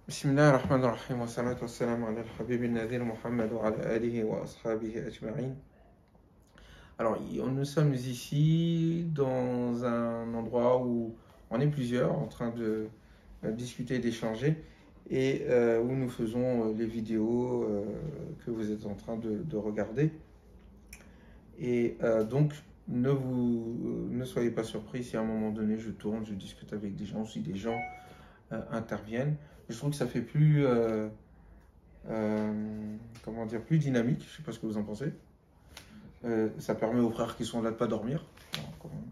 بسم الله الرحمن الرحيم والصلاة والسلام على الحبيب النذير محمد وعلى آله وأصحابه أجمعين. Alors, nous sommes ici dans un endroit où on est plusieurs en train de discuter, d'échanger et où nous faisons les vidéos que vous êtes en train de regarder. Et donc, ne soyez pas surpris si à un moment donné je tourne, je discute avec des gens, si des gens interviennent. Je trouve que ça fait plus, comment dire, plus dynamique. Je sais pas ce que vous en pensez. Ça permet aux frères qui sont là de pas dormir.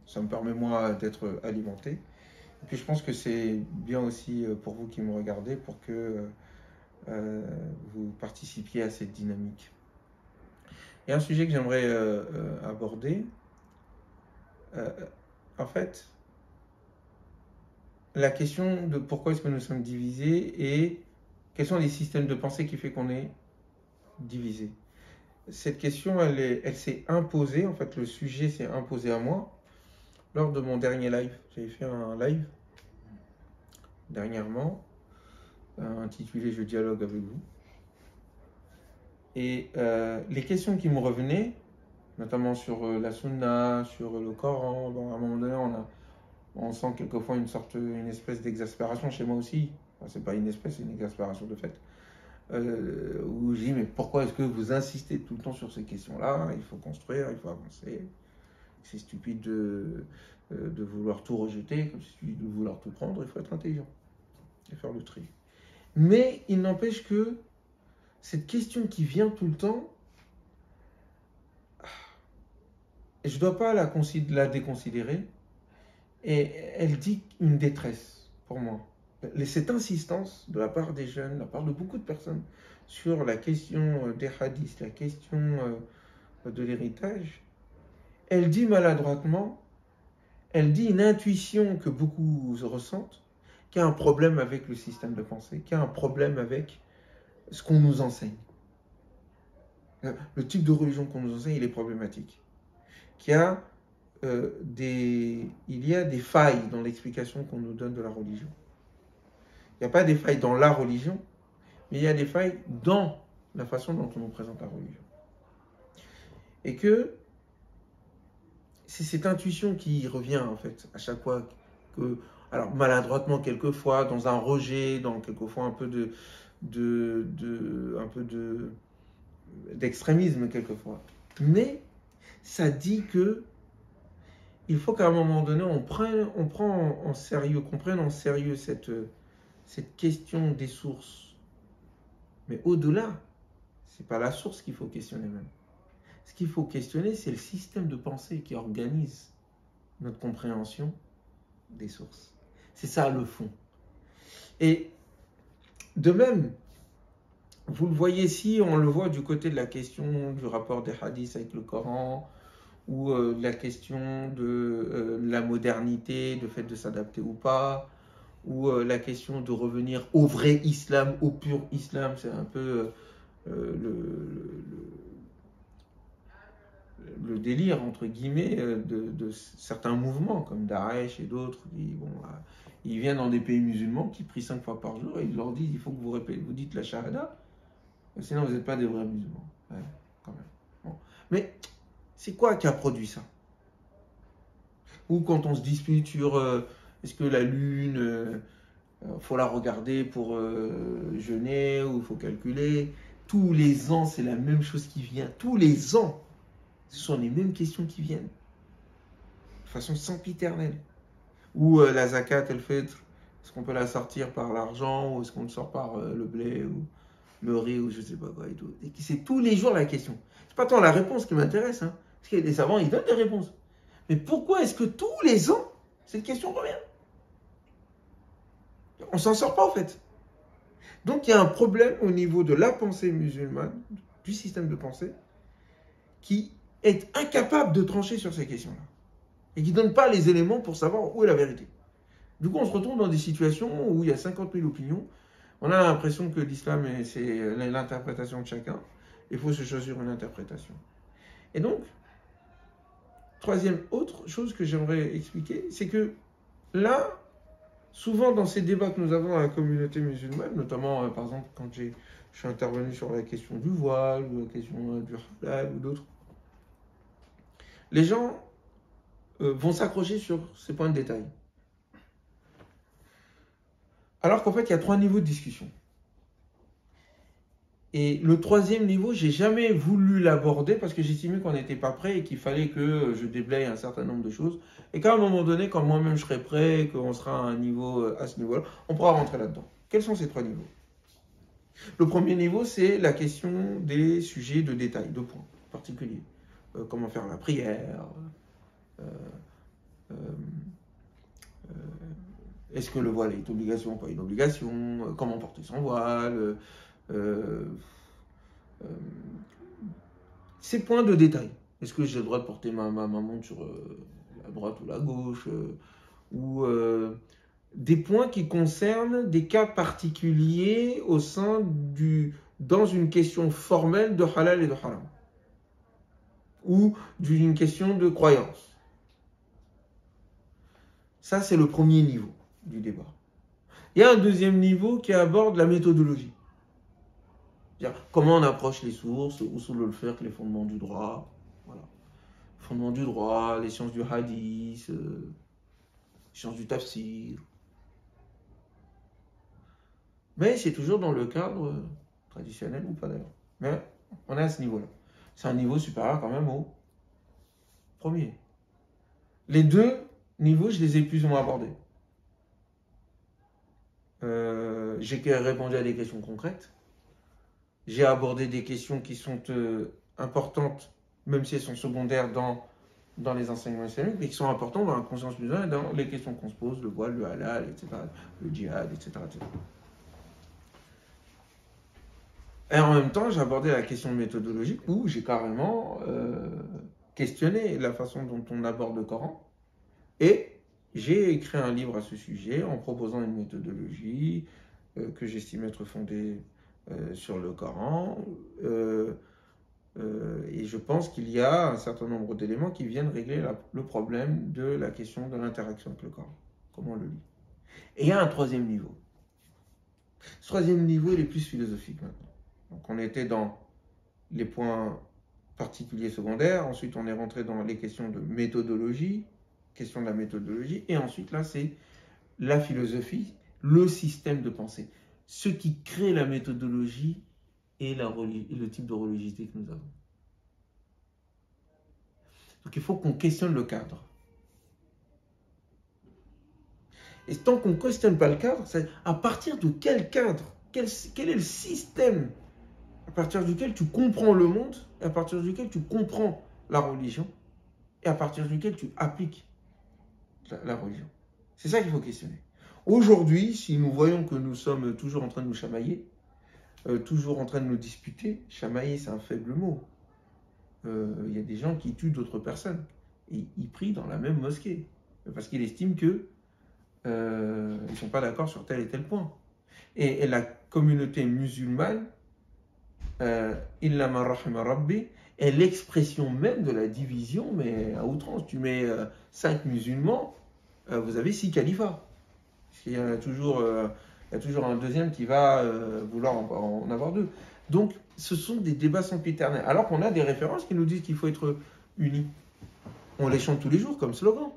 Ça me permet moi d'être alimenté. Et puis je pense que c'est bien aussi pour vous qui me regardez pour que vous participiez à cette dynamique. Il y a un sujet que j'aimerais aborder. En fait, la question de pourquoi est-ce que nous sommes divisés et quels sont les systèmes de pensée qui font qu'on est divisé. Cette question, elle s'est imposée, en fait le sujet s'est imposé à moi lors de mon dernier live. J'avais fait un live dernièrement intitulé Je dialogue avec vous. Et les questions qui me revenaient, notamment sur la sunna, sur le Coran, bon, à un moment donné on sent quelquefois une espèce d'exaspération chez moi aussi. Enfin, c'est pas une espèce, c'est une exaspération de fait. Où je dis mais pourquoi est-ce que vous insistez tout le temps sur ces questions-là? Il faut construire, il faut avancer. C'est stupide de vouloir tout rejeter, comme c'est stupide de vouloir tout prendre. Il faut être intelligent et faire le tri. Mais il n'empêche que cette question qui vient tout le temps, je ne dois pas la déconsidérer. Et elle dit une détresse pour moi. Cette insistance de la part des jeunes, de la part de beaucoup de personnes sur la question des hadiths, la question de l'héritage, elle dit maladroitement, elle dit une intuition que beaucoup ressentent, qu'il y a un problème avec le système de pensée, qu'il y a un problème avec ce qu'on nous enseigne. Le type de religion qu'on nous enseigne, il est problématique. Qu'il y a il y a des failles dans l'explication qu'on nous donne de la religion. Il n'y a pas des failles dans la religion, mais il y a des failles dans la façon dont on nous présente la religion. Et que c'est cette intuition qui revient en fait à chaque fois que, alors maladroitement quelquefois, dans un rejet, dans quelquefois un peu d'extrémisme quelquefois. Mais ça dit que il faut qu'à un moment donné, on prenne en sérieux cette question des sources. Mais au-delà, ce n'est pas la source qu'il faut questionner même. Ce qu'il faut questionner, c'est le système de pensée qui organise notre compréhension des sources. C'est ça le fond. Et de même, vous le voyez ici, on le voit du côté de la question du rapport des hadiths avec le Coran, ou la question de la modernité, le fait de s'adapter ou pas, ou la question de revenir au vrai islam, au pur islam, c'est un peu le délire, entre guillemets, de certains mouvements, comme Daesh et d'autres, qui ils viennent dans des pays musulmans qui prient 5 fois par jour, et ils leur disent, il faut que vous dites la shahada, sinon vous n'êtes pas des vrais musulmans. Ouais, quand même. Bon. Mais c'est quoi qui a produit ça? Ou quand on se dispute sur est-ce que la lune, faut la regarder pour jeûner ou il faut calculer. Tous les ans, c'est la même chose qui vient. Tous les ans, ce sont les mêmes questions qui viennent. De façon sempiternelle. Ou la zakat, elle fait, est-ce qu'on peut la sortir par l'argent ou est-ce qu'on le sort par le blé ou le riz ou je sais pas quoi et tout. Et c'est tous les jours la question. C'est pas tant la réponse qui m'intéresse, hein, parce que les savants, ils donnent des réponses. Mais pourquoi est-ce que tous les ans, cette question revient? On s'en sort pas en fait. Donc il y a un problème au niveau de la pensée musulmane, du système de pensée, qui est incapable de trancher sur ces questions-là. Et qui ne donne pas les éléments pour savoir où est la vérité. Du coup, on se retrouve dans des situations où il y a 50 000 opinions. On a l'impression que l'islam, c'est l'interprétation de chacun. Il faut se choisir une interprétation. Et donc, autre chose que j'aimerais expliquer, c'est que là, souvent dans ces débats que nous avons dans la communauté musulmane, notamment par exemple quand je suis intervenu sur la question du voile, ou la question du halal, ou d'autres, les gens vont s'accrocher sur ces points de détail. Alors qu'en fait, il y a 3 niveaux de discussion. Et le 3e niveau, j'ai jamais voulu l'aborder parce que j'estimais qu'on n'était pas prêt et qu'il fallait que je déblaye un certain nombre de choses. Et qu'à un moment donné, quand moi-même je serai prêt, qu'on sera à un niveau, à ce niveau-là, on pourra rentrer là-dedans. Quels sont ces 3 niveaux? Le premier niveau, c'est la question des sujets de détail, 2 points particuliers. Comment faire la prière, est-ce que le voile est obligation ou pas une obligation, comment porter son voile, ces points de détail. Est-ce que j'ai le droit de porter ma montre sur la droite ou la gauche, ou des points qui concernent des cas particuliers au sein dans une question formelle de halal et de haram, ou d'une question de croyance. Ça, c'est le premier niveau du débat. Il y a un 2e niveau qui aborde la méthodologie. Comment on approche les sources, usul al-fiqh, les fondements du droit, voilà. Fondements du droit, les sciences du hadith, les sciences du tafsir. Mais c'est toujours dans le cadre traditionnel ou pas d'ailleurs. Mais on est à ce niveau-là. C'est un niveau supérieur quand même au premier. Les 2 niveaux, je les ai plus ou moins abordés. J'ai répondu à des questions concrètes. J'ai abordé des questions qui sont importantes, même si elles sont secondaires dans les enseignements islamiques, mais qui sont importantes dans la conscience musulmane et dans les questions qu'on se pose, le voile, le halal, etc., le djihad, etc., etc. Et en même temps, j'ai abordé la question méthodologique où j'ai carrément questionné la façon dont on aborde le Coran. Et j'ai écrit un livre à ce sujet en proposant une méthodologie que j'estime être fondée sur le Coran. Et je pense qu'il y a un certain nombre d'éléments qui viennent régler le problème de la question de l'interaction avec le Coran. Comment on le lit. Et il y a un 3e niveau. Ce 3e niveau, il est plus philosophique maintenant. Donc on était dans les points particuliers secondaires, ensuite on est rentré dans les questions de méthodologie, question de la méthodologie, et ensuite là c'est la philosophie, le système de pensée, ce qui crée la méthodologie et le type de religiosité que nous avons. Donc il faut qu'on questionne le cadre. Et tant qu'on ne questionne pas le cadre, c'est à partir de quel cadre, quel est le système à partir duquel tu comprends le monde, et à partir duquel tu comprends la religion, et à partir duquel tu appliques la religion. C'est ça qu'il faut questionner. Aujourd'hui, si nous voyons que nous sommes toujours en train de nous chamailler, toujours en train de nous disputer, chamailler c'est un faible mot. Il y a des gens qui tuent d'autres personnes, et ils prient dans la même mosquée, parce qu'ils estiment qu'ils ne sont pas d'accord sur tel et tel point. Et la communauté musulmane, Illa man rahima rabbi, est l'expression même de la division, mais à outrance. Tu mets 5 musulmans, vous avez 6 califats. Il y a toujours un deuxième qui va vouloir en avoir 2. Donc, ce sont des débats sempiternels. Alors qu'on a des références qui nous disent qu'il faut être unis. On les chante tous les jours comme slogan.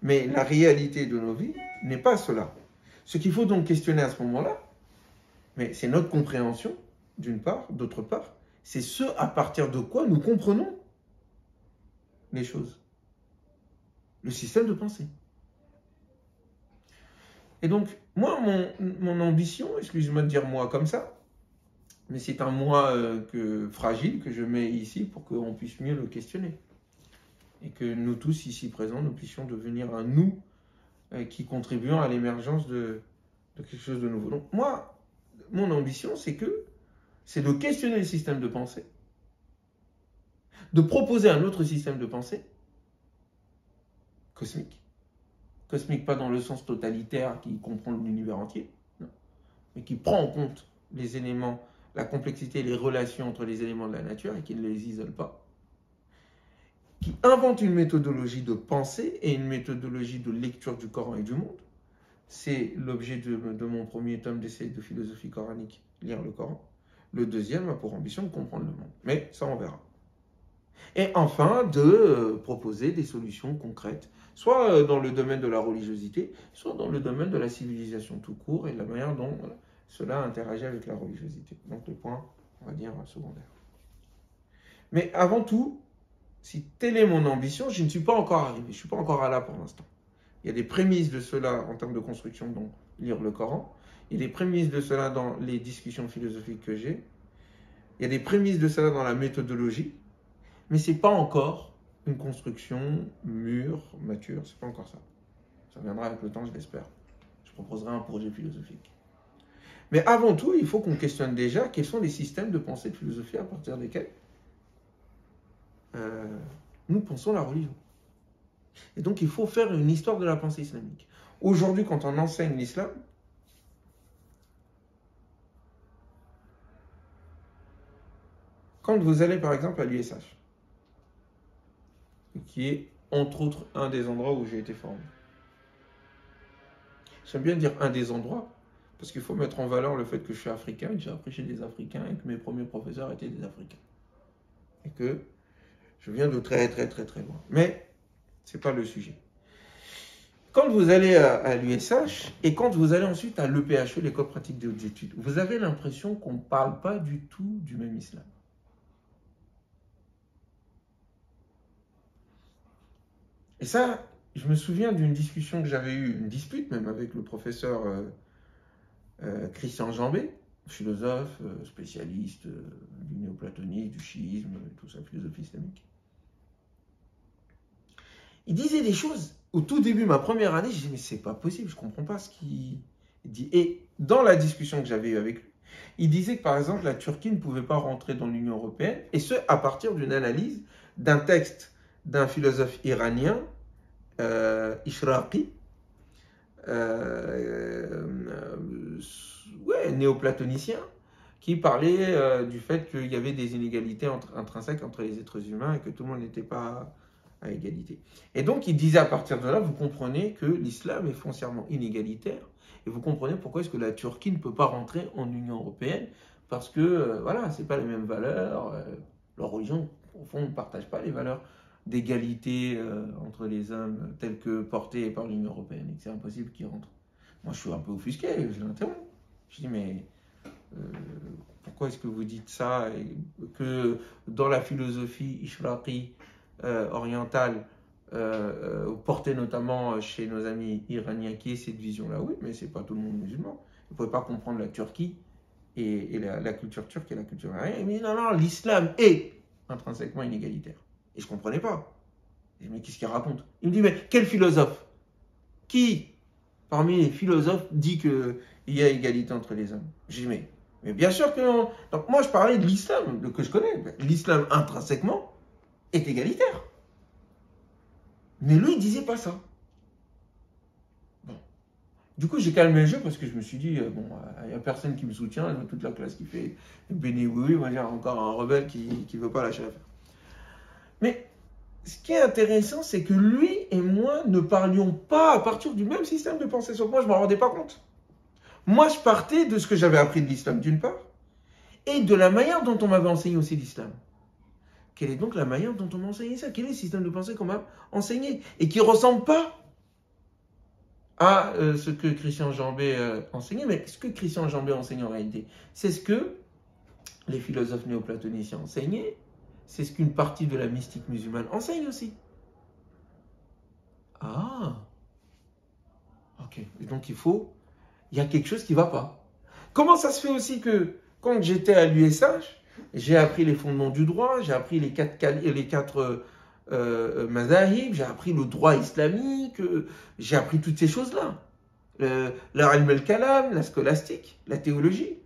Mais la réalité de nos vies n'est pas cela. Ce qu'il faut donc questionner à ce moment-là, mais c'est notre compréhension, d'une part, d'autre part, c'est ce à partir de quoi nous comprenons les choses. Le système de pensée. Et donc, moi, mon ambition, excusez-moi de dire moi comme ça, mais c'est un moi fragile que je mets ici pour qu'on puisse mieux le questionner. Et que nous tous ici présents, nous puissions devenir un nous qui contribuons à l'émergence de quelque chose de nouveau. Donc moi, mon ambition, c'est de questionner le système de pensée, de proposer un autre système de pensée, cosmique. Cosmique pas dans le sens totalitaire qui comprend l'univers entier, non, mais qui prend en compte les éléments, la complexité et les relations entre les éléments de la nature et qui ne les isole pas. Qui invente une méthodologie de pensée et une méthodologie de lecture du Coran et du monde c'est l'objet de mon premier tome d'essai de philosophie coranique, lire le Coran. Le deuxième a pour ambition de comprendre le monde. Mais ça, on verra. Et enfin, de proposer des solutions concrètes, soit dans le domaine de la religiosité, soit dans le domaine de la civilisation tout court et de la manière dont cela interagit avec la religiosité. Donc, le point, on va dire, secondaire. Mais avant tout, si telle est mon ambition, je ne suis pas encore arrivé, je ne suis pas encore à là pour l'instant. Il y a des prémices de cela en termes de construction, dont lire le Coran. Il y a des prémices de cela dans les discussions philosophiques que j'ai. Il y a des prémices de cela dans la méthodologie. Mais ce n'est pas encore une construction mûre, mature. Ce n'est pas encore ça. Ça viendra avec le temps, je l'espère. Je proposerai un projet philosophique. Mais avant tout, il faut qu'on questionne déjà quels sont les systèmes de pensée de philosophie à partir desquels nous pensons la religion. Et donc, il faut faire une histoire de la pensée islamique. Aujourd'hui, quand on enseigne l'islam, quand vous allez par exemple à l'USH, qui est entre autres un des endroits où j'ai été formé. J'aime bien dire un des endroits, parce qu'il faut mettre en valeur le fait que je suis africain, que j'ai appris chez des Africains et que mes premiers professeurs étaient des Africains. Et que je viens de très très très très loin. Mais ce n'est pas le sujet. Quand vous allez à l'USH et quand vous allez ensuite à l'EPHE, l'école pratique des hautes études, vous avez l'impression qu'on ne parle pas du tout du même islam. Et ça, je me souviens d'une discussion que j'avais eue, une dispute même avec le professeur Christian Jambé, philosophe, spécialiste du néoplatonisme, du chiisme, tout ça, philosophie islamique. Il disait des choses, au tout début, ma première année, je disais, mais c'est pas possible, je comprends pas ce qu'il dit. Et dans la discussion que j'avais eue avec lui, il disait que par exemple, la Turquie ne pouvait pas rentrer dans l'Union européenne, et ce, à partir d'une analyse d'un texte d'un philosophe iranien, Ishraqi, néoplatonicien, qui parlait du fait qu'il y avait des inégalités intrinsèques entre les êtres humains et que tout le monde n'était pas à égalité. Et donc, il disait à partir de là, vous comprenez que l'islam est foncièrement inégalitaire et vous comprenez pourquoi est-ce que la Turquie ne peut pas rentrer en Union européenne parce que, voilà, c'est pas les mêmes valeurs, leur religion, au fond, ne partage pas les valeurs d'égalité entre les hommes telles que portées par l'Union européenne et que c'est impossible qu'ils rentrent. Moi, je suis un peu offusqué, je l'interromps. Je dis, mais pourquoi est-ce que vous dites ça et que dans la philosophie ishraqi orientale, portée notamment chez nos amis iraniens, qui est cette vision-là? Oui, mais c'est pas tout le monde musulman. Vous ne pouvez pas comprendre la Turquie et la culture turque et la culture iranienne. Mais non, l'islam est intrinsèquement inégalitaire. Et je ne comprenais pas. Je dis, mais qu'est-ce qu'il raconte? Il me dit, mais quel philosophe? Qui, parmi les philosophes, dit qu'il y a égalité entre les hommes? Je dis, mais bien sûr que non. Donc moi, je parlais de l'islam, que je connais. L'islam, intrinsèquement, est égalitaire. Mais lui, il ne disait pas ça. Bon. Du coup, j'ai calmé le jeu parce que je me suis dit, bon, il n'y a personne qui me soutient, toute la classe qui fait béni oui, on va dire encore un rebelle qui ne veut pas lâcher l'affaire. Mais ce qui est intéressant, c'est que lui et moi ne parlions pas à partir du même système de pensée. Sur moi, je ne m'en rendais pas compte. Moi, je partais de ce que j'avais appris de l'islam, d'une part, et de la manière dont on m'avait enseigné aussi l'islam. Quelle est donc la manière dont on m'a enseigné ça? Quel est le système de pensée qu'on m'a enseigné? Et qui ne ressemble pas à ce que Christian Jambé enseignait. Mais ce que Christian Jambé enseignait en réalité, c'est ce que les philosophes néoplatoniciens enseignaient. C'est ce qu'une partie de la mystique musulmane enseigne aussi. Ah, ok. Et donc il y a quelque chose qui ne va pas. Comment ça se fait aussi que quand j'étais à l'USH, j'ai appris les fondements du droit, j'ai appris les quatre mazahib, j'ai appris le droit islamique, j'ai appris toutes ces choses-là. L'ilm al-kalam, la scolastique, la théologie.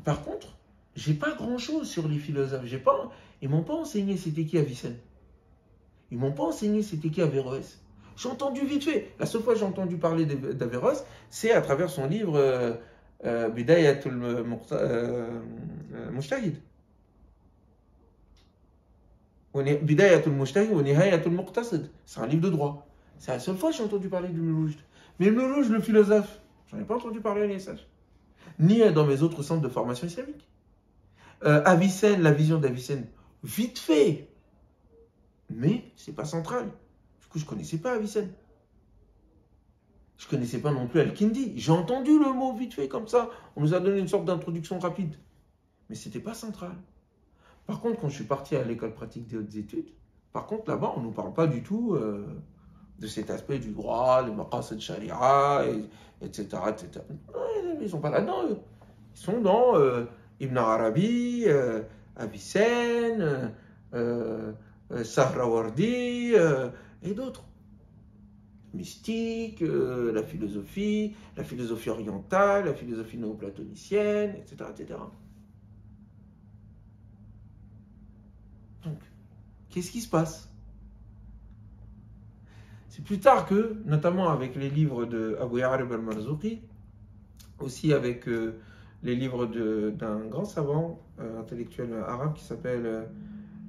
Par contre, j'ai pas grand-chose sur les philosophes. Ils m'ont pas enseigné c'était qui Avicenne. Ils m'ont pas enseigné c'était qui Averroès. J'ai entendu vite fait. La seule fois que j'ai entendu parler d'Averroès, c'est à travers son livre Bidayatul Mujtahid. Bidayatul Mujtahid ou Nihayatul Muqtasid. C'est un livre de droit. C'est la seule fois que j'ai entendu parler du Mujtahid. Mais Ibn Rouge, le philosophe, j'en ai pas entendu parler à l'ISH. Ni dans mes autres centres de formation islamique. Avicenne, la vision d'Avicenne, vite fait. Mais c'est pas central. Du coup, je connaissais pas Avicenne. Je connaissais pas non plus Al-Kindi. J'ai entendu le mot vite fait comme ça. On nous a donné une sorte d'introduction rapide. Mais c'était pas central. Par contre, quand je suis parti à l'école pratique des hautes études, par contre, là-bas, on ne nous parle pas du tout de cet aspect du droit, le maqasid sharia, etc., etc. Ils ne sont pas là-dedans, eux. Ils sont dans Ibn Arabi, Avicenne, Sahrawardi et d'autres. Mystique, la philosophie orientale, la philosophie néoplatonicienne, etc., etc. Donc, qu'est-ce qui se passe? C'est plus tard que, notamment avec les livres de Abu Ya'rib al-Marzouqi, aussi avec les livres d'un grand savant intellectuel arabe qui s'appelle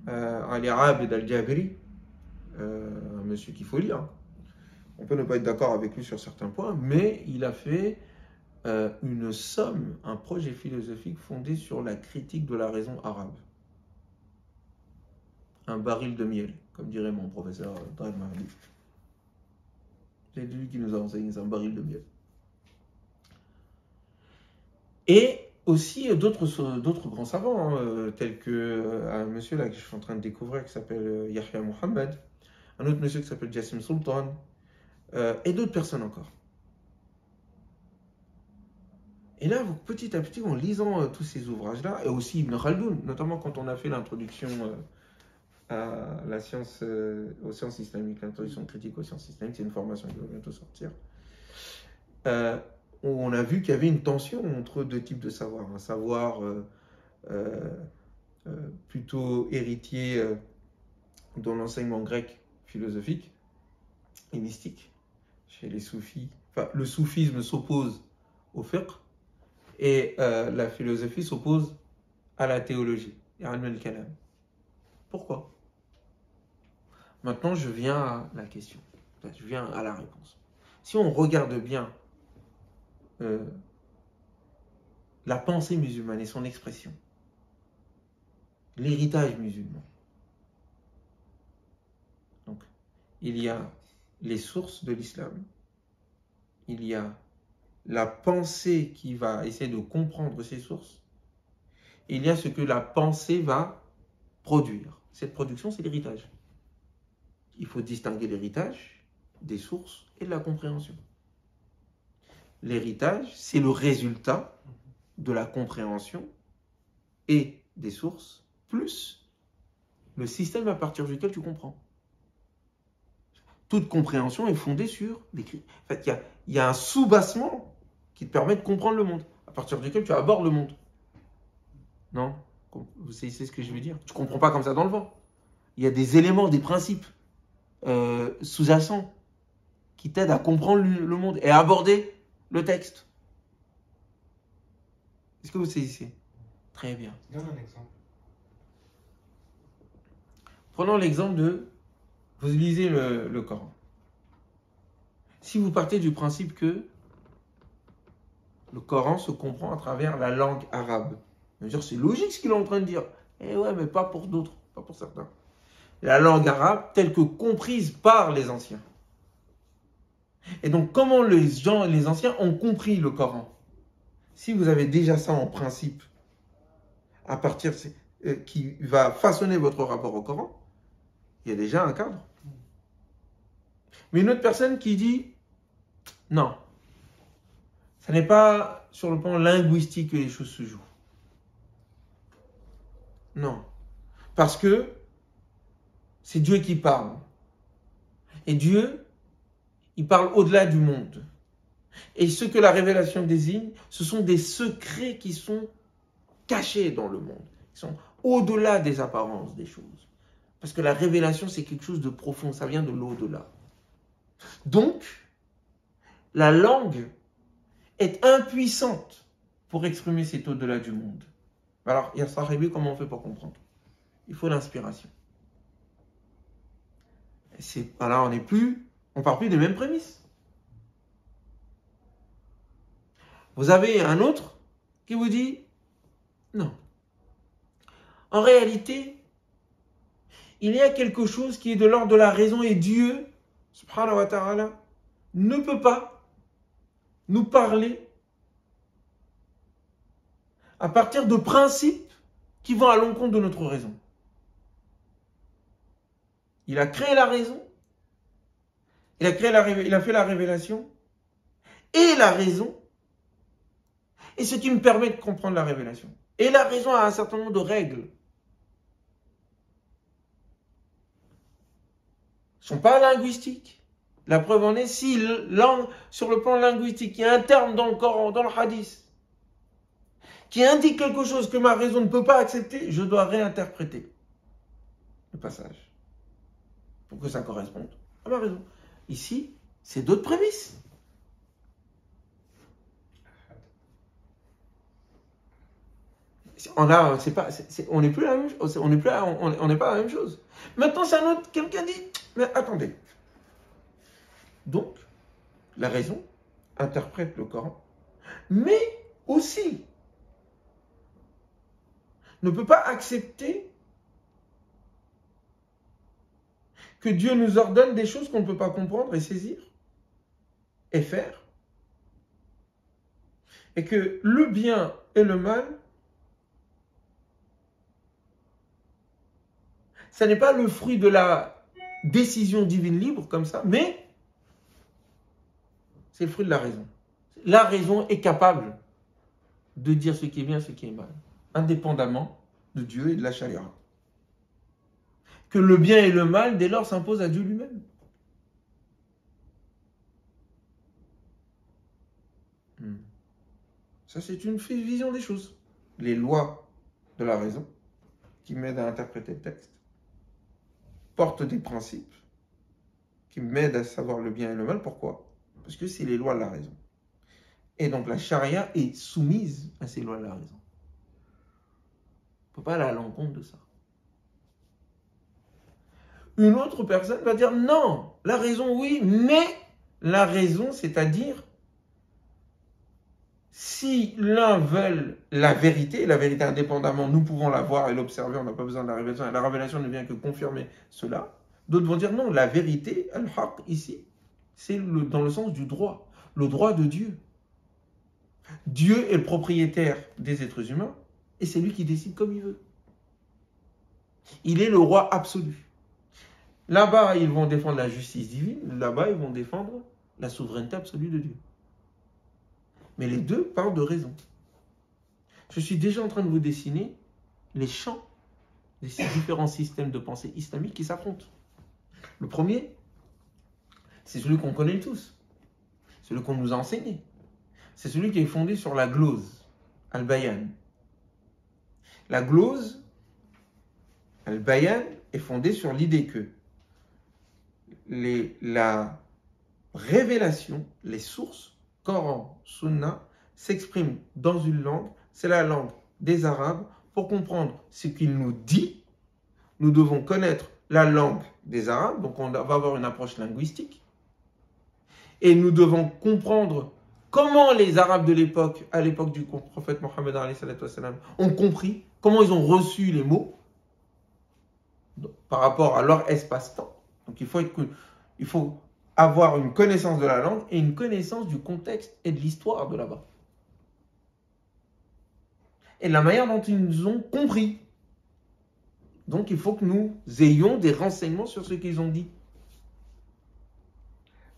Ali Abd al-Jabiri, un monsieur qu'il faut lire. On peut ne pas être d'accord avec lui sur certains points, mais il a fait une somme, un projet philosophique fondé sur la critique de la raison arabe. Un baril de miel, comme dirait mon professeur Drag Mahdi. C'est lui qui nous a enseigné, c'est un baril de miel. Et aussi d'autres grands savants, tels que un monsieur là que je suis en train de découvrir qui s'appelle Yahya Mohammed, un autre monsieur qui s'appelle Jassim Sultan, et d'autres personnes encore. Et là, petit à petit, en lisant tous ces ouvrages-là, et aussi Ibn Khaldoun, notamment quand on a fait l'introduction à la science, aux sciences islamiques, l'introduction critique aux sciences islamiques, c'est une formation qui va bientôt sortir, on a vu qu'il y avait une tension entre deux types de savoir. Un savoir plutôt héritier dans l'enseignement grec philosophique et mystique, chez les soufis. Enfin, le soufisme s'oppose au fiqh et la philosophie s'oppose à la théologie, ilm al-kalam. Pourquoi? Maintenant, je viens à la question, je viens à la réponse. Si on regarde bien la pensée musulmane et son expression, l'héritage musulman, donc il y a les sources de l'islam, il y a la pensée qui va essayer de comprendre ces sources, et il y a ce que la pensée va produire. Cette production, c'est l'héritage. Il faut distinguer l'héritage des sources et de la compréhension. L'héritage, c'est le résultat de la compréhension et des sources, plus le système à partir duquel tu comprends. Toute compréhension est fondée sur l'écrit. En fait, il y a un sous-bassement qui te permet de comprendre le monde, à partir duquel tu abordes le monde. Non? Vous savez ce que je veux dire? Tu ne comprends pas comme ça dans le vent. Il y a des éléments, des principes sous-jacents qui t'aident à comprendre le monde et à aborder le texte. Est-ce que vous saisissez? Très bien. Donne un exemple. Prenons l'exemple de... Vous lisez le Coran. Si vous partez du principe que le Coran se comprend à travers la langue arabe, c'est logique ce qu'il est en train de dire. Eh ouais, mais pas pour d'autres, pas pour certains. La langue arabe telle que comprise par les anciens. Et donc, comment les anciens ont compris le Coran? Si vous avez déjà ça en principe, à partir qui va façonner votre rapport au Coran, il y a déjà un cadre. Mais une autre personne qui dit, non, ce n'est pas sur le plan linguistique que les choses se jouent. Non, parce que c'est Dieu qui parle. Et Dieu, il parle au-delà du monde. Et ce que la révélation désigne, ce sont des secrets qui sont cachés dans le monde, qui sont au-delà des apparences des choses. Parce que la révélation, c'est quelque chose de profond, ça vient de l'au-delà. Donc, la langue est impuissante pour exprimer cet au-delà du monde. Alors, il y a Sahibi, comment on fait pour comprendre? Il faut l'inspiration. Voilà, on part plus des mêmes prémices. Vous avez un autre qui vous dit non. En réalité, il y a quelque chose qui est de l'ordre de la raison et Dieu, subhanahu wa ta'ala, ne peut pas nous parler à partir de principes qui vont à l'encontre de notre raison. Il a créé la raison, il a fait la révélation et la raison, et ce qui me permet de comprendre la révélation. Et la raison a un certain nombre de règles. Ils ne sont pas linguistiques. La preuve en est, si sur le plan linguistique, il y a un terme dans le Coran, dans le hadith, qui indique quelque chose que ma raison ne peut pas accepter, je dois réinterpréter le passage pour que ça corresponde à ma raison. Ici, c'est d'autres prémices. On n'est plus la même chose. On n'est pas la même chose. Maintenant, c'est un autre. Quelqu'un dit, mais attendez. Donc, la raison interprète le Coran, mais aussi ne peut pas accepter que Dieu nous ordonne des choses qu'on ne peut pas comprendre et saisir et faire. Et que le bien et le mal, ça n'est pas le fruit de la décision divine libre comme ça, mais c'est le fruit de la raison. La raison est capable de dire ce qui est bien, ce qui est mal, indépendamment de Dieu et de la charia. Que le bien et le mal, dès lors, s'imposent à Dieu lui-même. Ça, c'est une vision des choses. Les lois de la raison, qui m'aident à interpréter le texte, portent des principes qui m'aident à savoir le bien et le mal. Pourquoi? Parce que c'est les lois de la raison. Et donc, la charia est soumise à ces lois de la raison. On ne peut pas aller à l'encontre de ça. Une autre personne va dire non, la raison oui, mais la raison, c'est-à-dire si l'un veut la vérité indépendamment, nous pouvons la voir et l'observer, on n'a pas besoin de la révélation, et la révélation ne vient que confirmer cela. D'autres vont dire non, la vérité, al-haq ici, c'est dans le sens du droit, le droit de Dieu. Dieu est le propriétaire des êtres humains et c'est lui qui décide comme il veut. Il est le roi absolu. Là-bas, ils vont défendre la justice divine. Là-bas, ils vont défendre la souveraineté absolue de Dieu. Mais les deux parlent de raison. Je suis déjà en train de vous dessiner les champs de ces différents systèmes de pensée islamiques qui s'affrontent. Le premier, c'est celui qu'on connaît tous. Celui qu'on nous a enseigné. C'est celui qui est fondé sur la glose, al-bayan. La glose, al-bayan, est fondée sur l'idée que la révélation, les sources, Coran, Sunna, s'expriment dans une langue, c'est la langue des Arabes. Pour comprendre ce qu'il nous dit, nous devons connaître la langue des Arabes, donc on va avoir une approche linguistique, et nous devons comprendre comment les Arabes de l'époque, à l'époque du prophète Mohammed ont compris, comment ils ont reçu les mots par rapport à leur espace-temps. Donc il faut avoir une connaissance de la langue et une connaissance du contexte et de l'histoire de là-bas. Et de la manière dont ils nous ont compris. Donc il faut que nous ayons des renseignements sur ce qu'ils ont dit.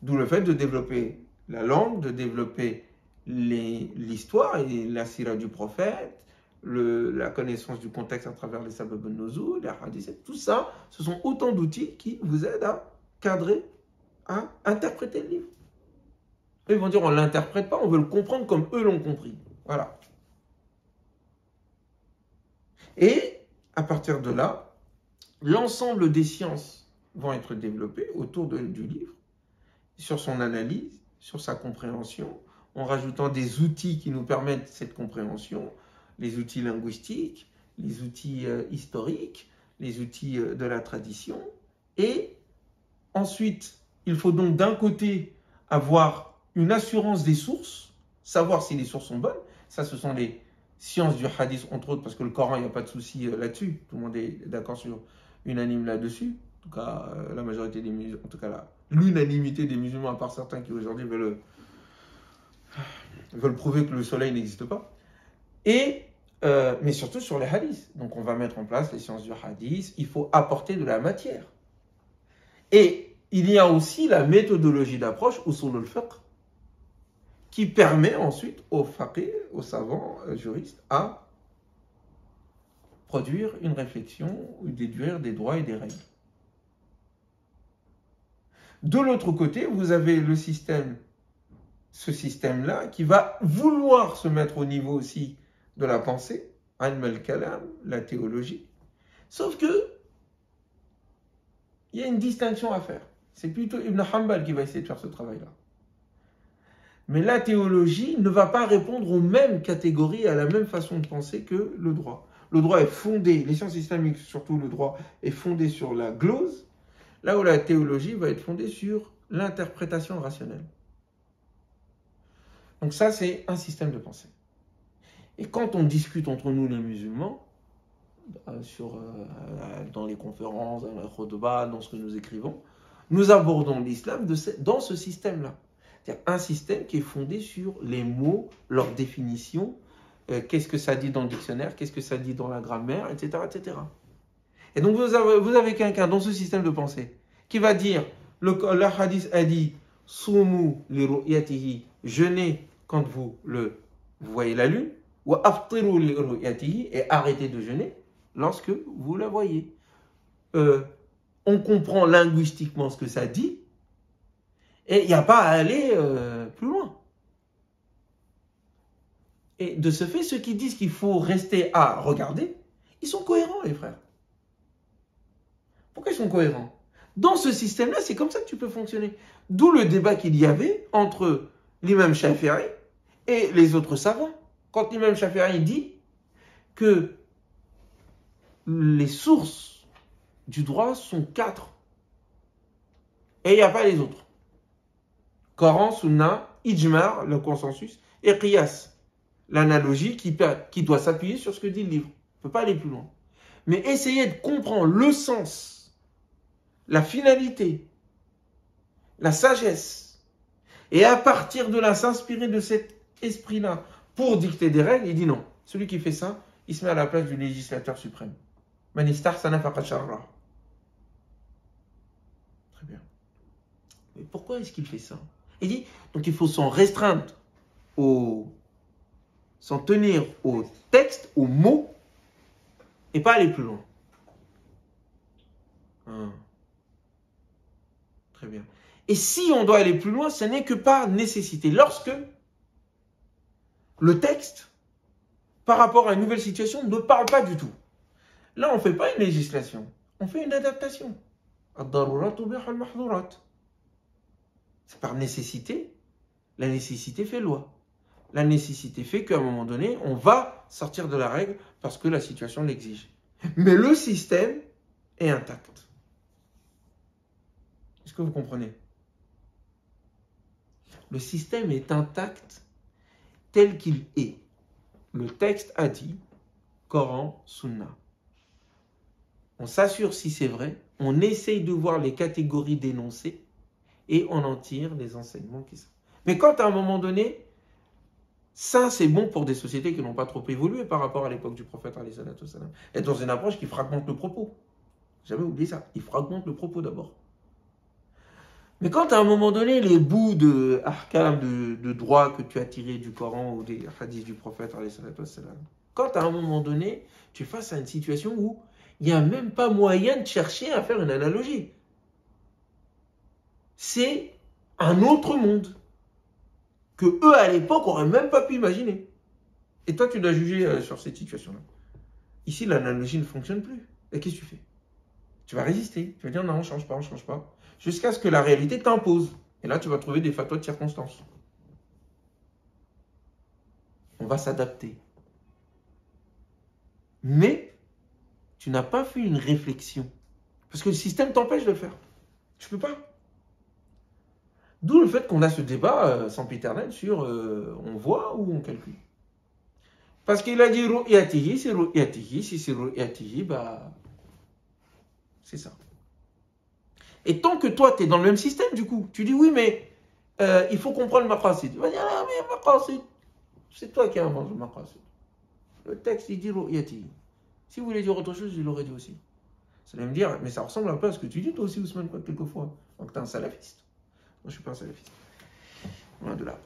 D'où le fait de développer la langue, de développer l'histoire et la sira du prophète, la connaissance du contexte à travers les sabab al-nuzul, les hadiths, tout ça, ce sont autant d'outils qui vous aident à cadrer, à interpréter le livre. Ils vont dire on ne l'interprète pas, on veut le comprendre comme eux l'ont compris. Voilà. Et à partir de là, l'ensemble des sciences vont être développées autour du livre, sur son analyse, sur sa compréhension, en rajoutant des outils qui nous permettent cette compréhension, les outils linguistiques, les outils historiques, les outils de la tradition. Et ensuite, il faut donc d'un côté avoir une assurance des sources, savoir si les sources sont bonnes, ça ce sont les sciences du hadith, entre autres, parce que le Coran, il n'y a pas de souci là-dessus. Tout le monde est d'accord sur unanime là-dessus. En tout cas, la majorité des musulmans, en tout cas l'unanimité des musulmans, à part certains qui aujourd'hui veulent prouver que le soleil n'existe pas. Mais surtout sur les hadiths. Donc on va mettre en place les sciences du hadith. Il faut apporter de la matière. Et il y a aussi la méthodologie d'approche, usul al-fiqh, qui permet ensuite aux faqih, aux savants, juristes, à produire une réflexion ou déduire des droits et des règles. De l'autre côté, vous avez le système, ce système-là, qui va vouloir se mettre au niveau aussi de la pensée, ilm al-kalam, la théologie. Sauf que il y a une distinction à faire. C'est plutôt Ibn Hanbal qui va essayer de faire ce travail-là. Mais la théologie ne va pas répondre aux mêmes catégories, à la même façon de penser que le droit. Le droit est fondé, les sciences islamiques, surtout le droit, est fondé sur la glose, là où la théologie va être fondée sur l'interprétation rationnelle. Donc ça, c'est un système de pensée. Et quand on discute entre nous, les musulmans, dans les conférences, dans la khutbah, dans ce que nous écrivons, nous abordons l'islam dans ce système-là. C'est-à-dire un système qui est fondé sur les mots, leur définition, qu'est-ce que ça dit dans le dictionnaire, qu'est-ce que ça dit dans la grammaire, etc. etc. Et donc vous avez quelqu'un dans ce système de pensée qui va dire, le hadith a dit, Soumu li ru'yatihi, jeûnez quand vous voyez la lune, ou aftiru li ru'yatihi, et arrêtez de jeûner lorsque vous la voyez. On comprend linguistiquement ce que ça dit, et il n'y a pas à aller plus loin. Et de ce fait, ceux qui disent qu'il faut rester à regarder, ils sont cohérents, les frères. Pourquoi ils sont cohérents? Dans ce système-là, c'est comme ça que tu peux fonctionner. D'où le débat qu'il y avait entre l'imam Shafi'i et les autres savants. Quand l'imam Shafi'i dit que les sources du droit sont 4. Et il n'y a pas les autres. Coran, Sunna, Ijma', le consensus, et Qiyas, l'analogie qui doit s'appuyer sur ce que dit le livre. On ne peut pas aller plus loin. Mais essayez de comprendre le sens, la finalité, la sagesse, et à partir de là, s'inspirer de cet esprit-là pour dicter des règles. Il dit non. Celui qui fait ça, il se met à la place du législateur suprême. Man istahsana faqad sharra. Très bien. Mais pourquoi est-ce qu'il fait ça? Il dit, donc il faut s'en restreindre s'en tenir au texte, aux mots, et pas aller plus loin. Très bien. Et si on doit aller plus loin, ce n'est que par nécessité. Lorsque le texte, par rapport à une nouvelle situation, ne parle pas du tout. Là, on ne fait pas une législation, on fait une adaptation. C'est par nécessité. La nécessité fait loi. La nécessité fait qu'à un moment donné, on va sortir de la règle parce que la situation l'exige. Mais le système est intact. Est-ce que vous comprenez? Le système est intact tel qu'il est. Le texte a dit, Coran, Sunna. On s'assure si c'est vrai, on essaye de voir les catégories d'énoncés et on en tire les enseignements qui sont. Mais quand à un moment donné, ça c'est bon pour des sociétés qui n'ont pas trop évolué par rapport à l'époque du prophète et dans une approche qui fragmente le propos. Jamais oublié ça, il fragmente le propos d'abord. Mais quand à un moment donné, les bouts de ahkam, de droit que tu as tirés du Coran ou des hadiths du prophète, quand à un moment donné, tu es face à une situation où il n'y a même pas moyen de chercher à faire une analogie. C'est un autre monde que eux, à l'époque, n'auraient même pas pu imaginer. Et toi, tu dois juger sur cette situation-là. Ici, l'analogie ne fonctionne plus. Et qu'est-ce que tu fais? Tu vas résister. Tu vas dire non, on ne change pas, on ne change pas. Jusqu'à ce que la réalité t'impose. Et là, tu vas trouver des fatwas de circonstances. On va s'adapter. Mais, tu n'as pas fait une réflexion. Parce que le système t'empêche de le faire. Tu ne peux pas. D'où le fait qu'on a ce débat sempiternel sur on voit ou on calcule. Parce qu'il a dit ru'yatihi, c'est ru'yatihi, si c'est ru'yatihi, bah c'est ça. Et tant que toi, tu es dans le même système, du coup, tu dis oui, mais il faut comprendre le maqasid. Tu vas dire, ah, mais maqasid, c'est toi qui inventes le maqasid. Le texte, il dit ru'yatihi. Si vous voulez dire autre chose, je l'aurais dit aussi. Ça va me dire, mais ça ressemble un peu à ce que tu dis toi aussi, Ousmane, quelquefois. Donc tu es un salafiste. Moi, je ne suis pas un salafiste. Loin de là.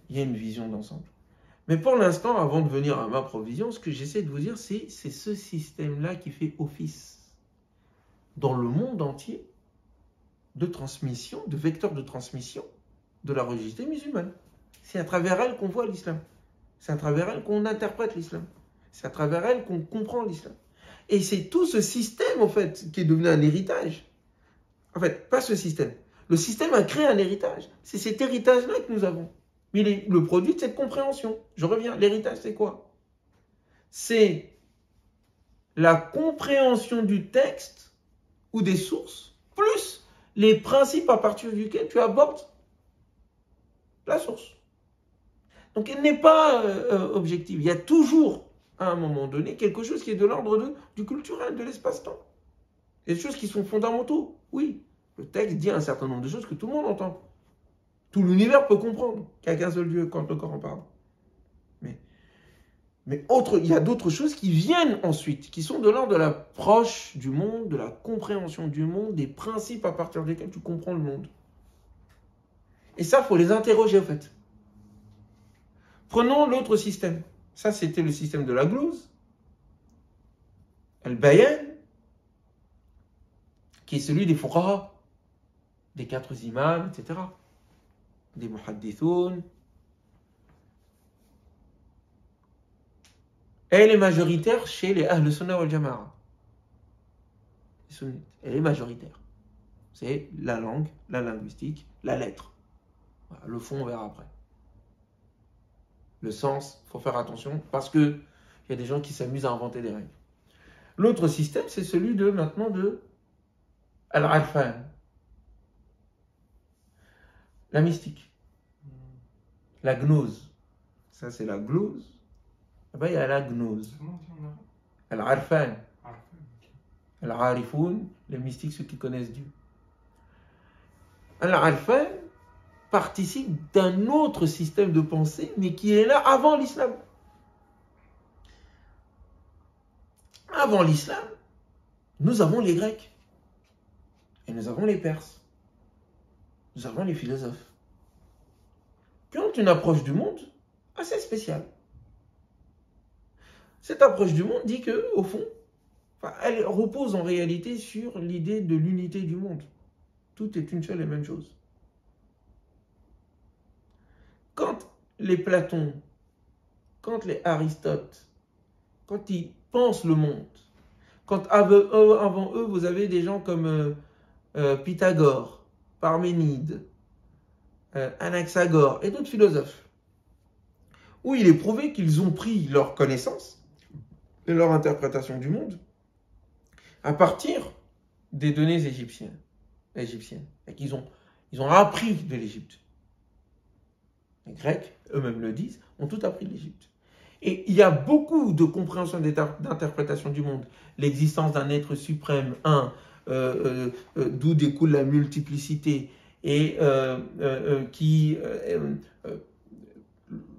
Il y a une vision d'ensemble. Mais pour l'instant, avant de venir à ma provision, ce que j'essaie de vous dire, c'est ce système-là qui fait office dans le monde entier de transmission, de vecteur de transmission de la religiosité musulmane. C'est à travers elle qu'on voit l'islam. C'est à travers elle qu'on interprète l'islam. C'est à travers elle qu'on comprend l'islam. Et c'est tout ce système, en fait, qui est devenu un héritage. En fait, pas ce système. Le système a créé un héritage. C'est cet héritage-là que nous avons. Mais il est le produit de cette compréhension. Je reviens. L'héritage, c'est quoi? C'est la compréhension du texte ou des sources, plus les principes à partir duquel tu abordes la source. Donc, elle n'est pas objective. Il y a toujours, à un moment donné, quelque chose qui est de l'ordre du culturel, de l'espace-temps. Il y a des choses qui sont fondamentaux. Oui, le texte dit un certain nombre de choses que tout le monde entend. Tout l'univers peut comprendre qu'il n'y a qu'un seul Dieu quand le Coran parle. Mais il y a d'autres choses qui viennent ensuite, qui sont de l'ordre de l'approche du monde, de la compréhension du monde, des principes à partir desquels tu comprends le monde. Et ça, il faut les interroger, en fait. Prenons l'autre système. Ça, c'était le système de la glose. Al-Bayan, qui est celui des fuqaha, des 4 imams, etc. Des muhaddithoun. Elle est majoritaire chez les Ahl Sunnah wal Jama'a. Elle est majoritaire. C'est la langue, la linguistique, la lettre. Voilà, le fond, on verra après. Le sens, il faut faire attention parce qu'il y a des gens qui s'amusent à inventer des règles. L'autre système, c'est celui de maintenant de Al-Arfan. La mystique. La gnose. Ça, c'est la glose. Là-bas, il y a la gnose. Al-Arfan. Al-Arifoun, les mystiques, ceux qui connaissent Dieu. Al-Arfan participe d'un autre système de pensée, mais qui est là avant l'islam. Avant l'islam, nous avons les Grecs. Et nous avons les Perses. Nous avons les philosophes. Qui ont une approche du monde assez spéciale. Cette approche du monde dit que, au fond, elle repose en réalité sur l'idée de l'unité du monde. Tout est une seule et même chose. Quand les Platon, quand les Aristote, quand ils pensent le monde, quand avant eux, vous avez des gens comme Pythagore, Parménide, Anaxagore et d'autres philosophes, où il est prouvé qu'ils ont pris leur connaissance et leur interprétation du monde à partir des données égyptiennes. Et qu'ils ont appris de l'Égypte. Les Grecs, eux-mêmes le disent, ont tout appris de l'Égypte. Et il y a beaucoup de compréhension d'interprétation du monde. L'existence d'un être suprême, d'où découle la multiplicité, et le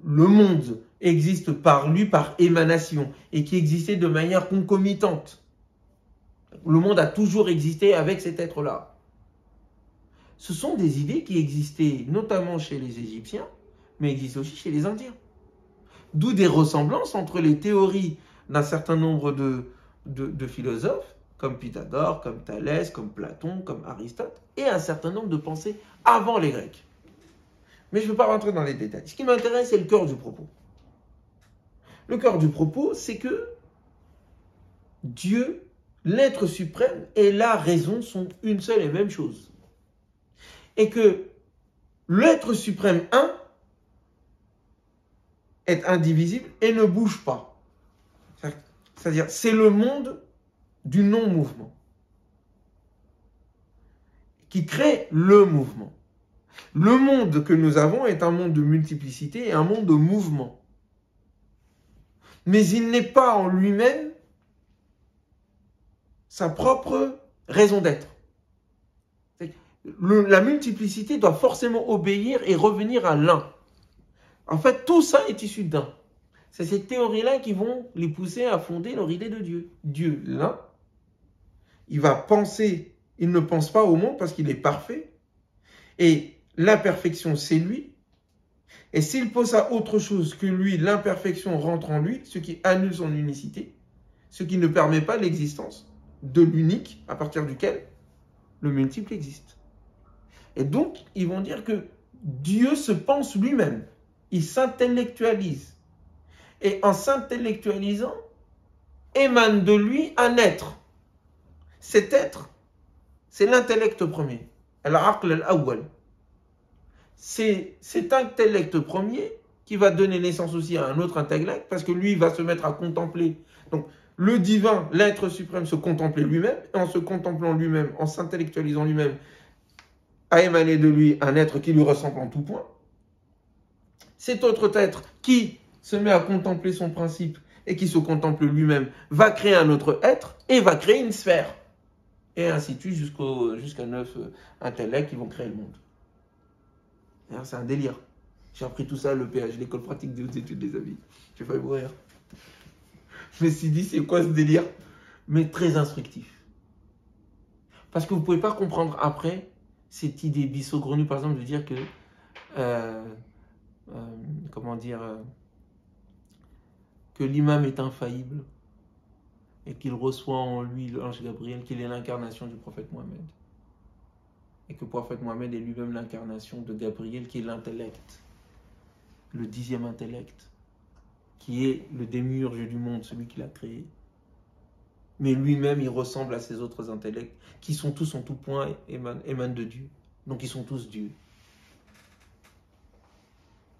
monde existe par lui, par émanation, et qui existait de manière concomitante. Le monde a toujours existé avec cet être-là. Ce sont des idées qui existaient notamment chez les Égyptiens, mais existent aussi chez les Indiens. D'où des ressemblances entre les théories d'un certain nombre de philosophes, comme Pythagore, comme Thalès, comme Platon, comme Aristote, et un certain nombre de pensées avant les Grecs. Mais je ne veux pas rentrer dans les détails. Ce qui m'intéresse, c'est le cœur du propos. Le cœur du propos, c'est que Dieu, l'être suprême, et la raison sont une seule et même chose. Et que l'être suprême, un, est indivisible et ne bouge pas. C'est-à-dire, c'est le monde du non-mouvement qui crée le mouvement. Le monde que nous avons est un monde de multiplicité et un monde de mouvement. Mais il n'est pas en lui-même sa propre raison d'être. La multiplicité doit forcément obéir et revenir à l'un. En fait, tout ça est issu d'un. C'est ces théories-là qui vont les pousser à fonder leur idée de Dieu. Dieu, l'un, il va penser, il ne pense pas au monde parce qu'il est parfait. Et l'imperfection, c'est lui. Et s'il pose à autre chose que lui, l'imperfection rentre en lui, ce qui annule son unicité, ce qui ne permet pas l'existence de l'unique à partir duquel le multiple existe. Et donc, ils vont dire que Dieu se pense lui-même. Il s'intellectualise. Et en s'intellectualisant, émane de lui un être. Cet être, c'est l'intellect premier. Al-aql al-awwal. C'est cet intellect premier qui va donner naissance aussi à un autre intellect, parce que lui va se mettre à contempler. Donc, le divin, l'être suprême, se contempler lui-même, et en se contemplant lui-même, en s'intellectualisant lui-même, a émané de lui un être qui lui ressemble en tout point. Cet autre être qui se met à contempler son principe et qui se contemple lui-même va créer un autre être et va créer une sphère. Et ainsi de suite jusqu'à 9 intellects qui vont créer le monde. C'est un délire. J'ai appris tout ça à l'EPH, l'école pratique des hautes études des avis. J'ai failli mourir. Je me suis dit, c'est quoi ce délire? Mais très instructif. Parce que vous ne pouvez pas comprendre après cette idée bissaugrenue, par exemple, de dire que, que l'imam est infaillible et qu'il reçoit en lui l'ange Gabriel, qu'il est l'incarnation du prophète Mohammed. Et que le prophète Mohammed est lui-même l'incarnation de Gabriel, qui est l'intellect, le 10e intellect, qui est le démiurge du monde, celui qui l'a créé. Mais lui-même, il ressemble à ces autres intellects, qui sont tous en tout point émanent de Dieu. Donc ils sont tous Dieu.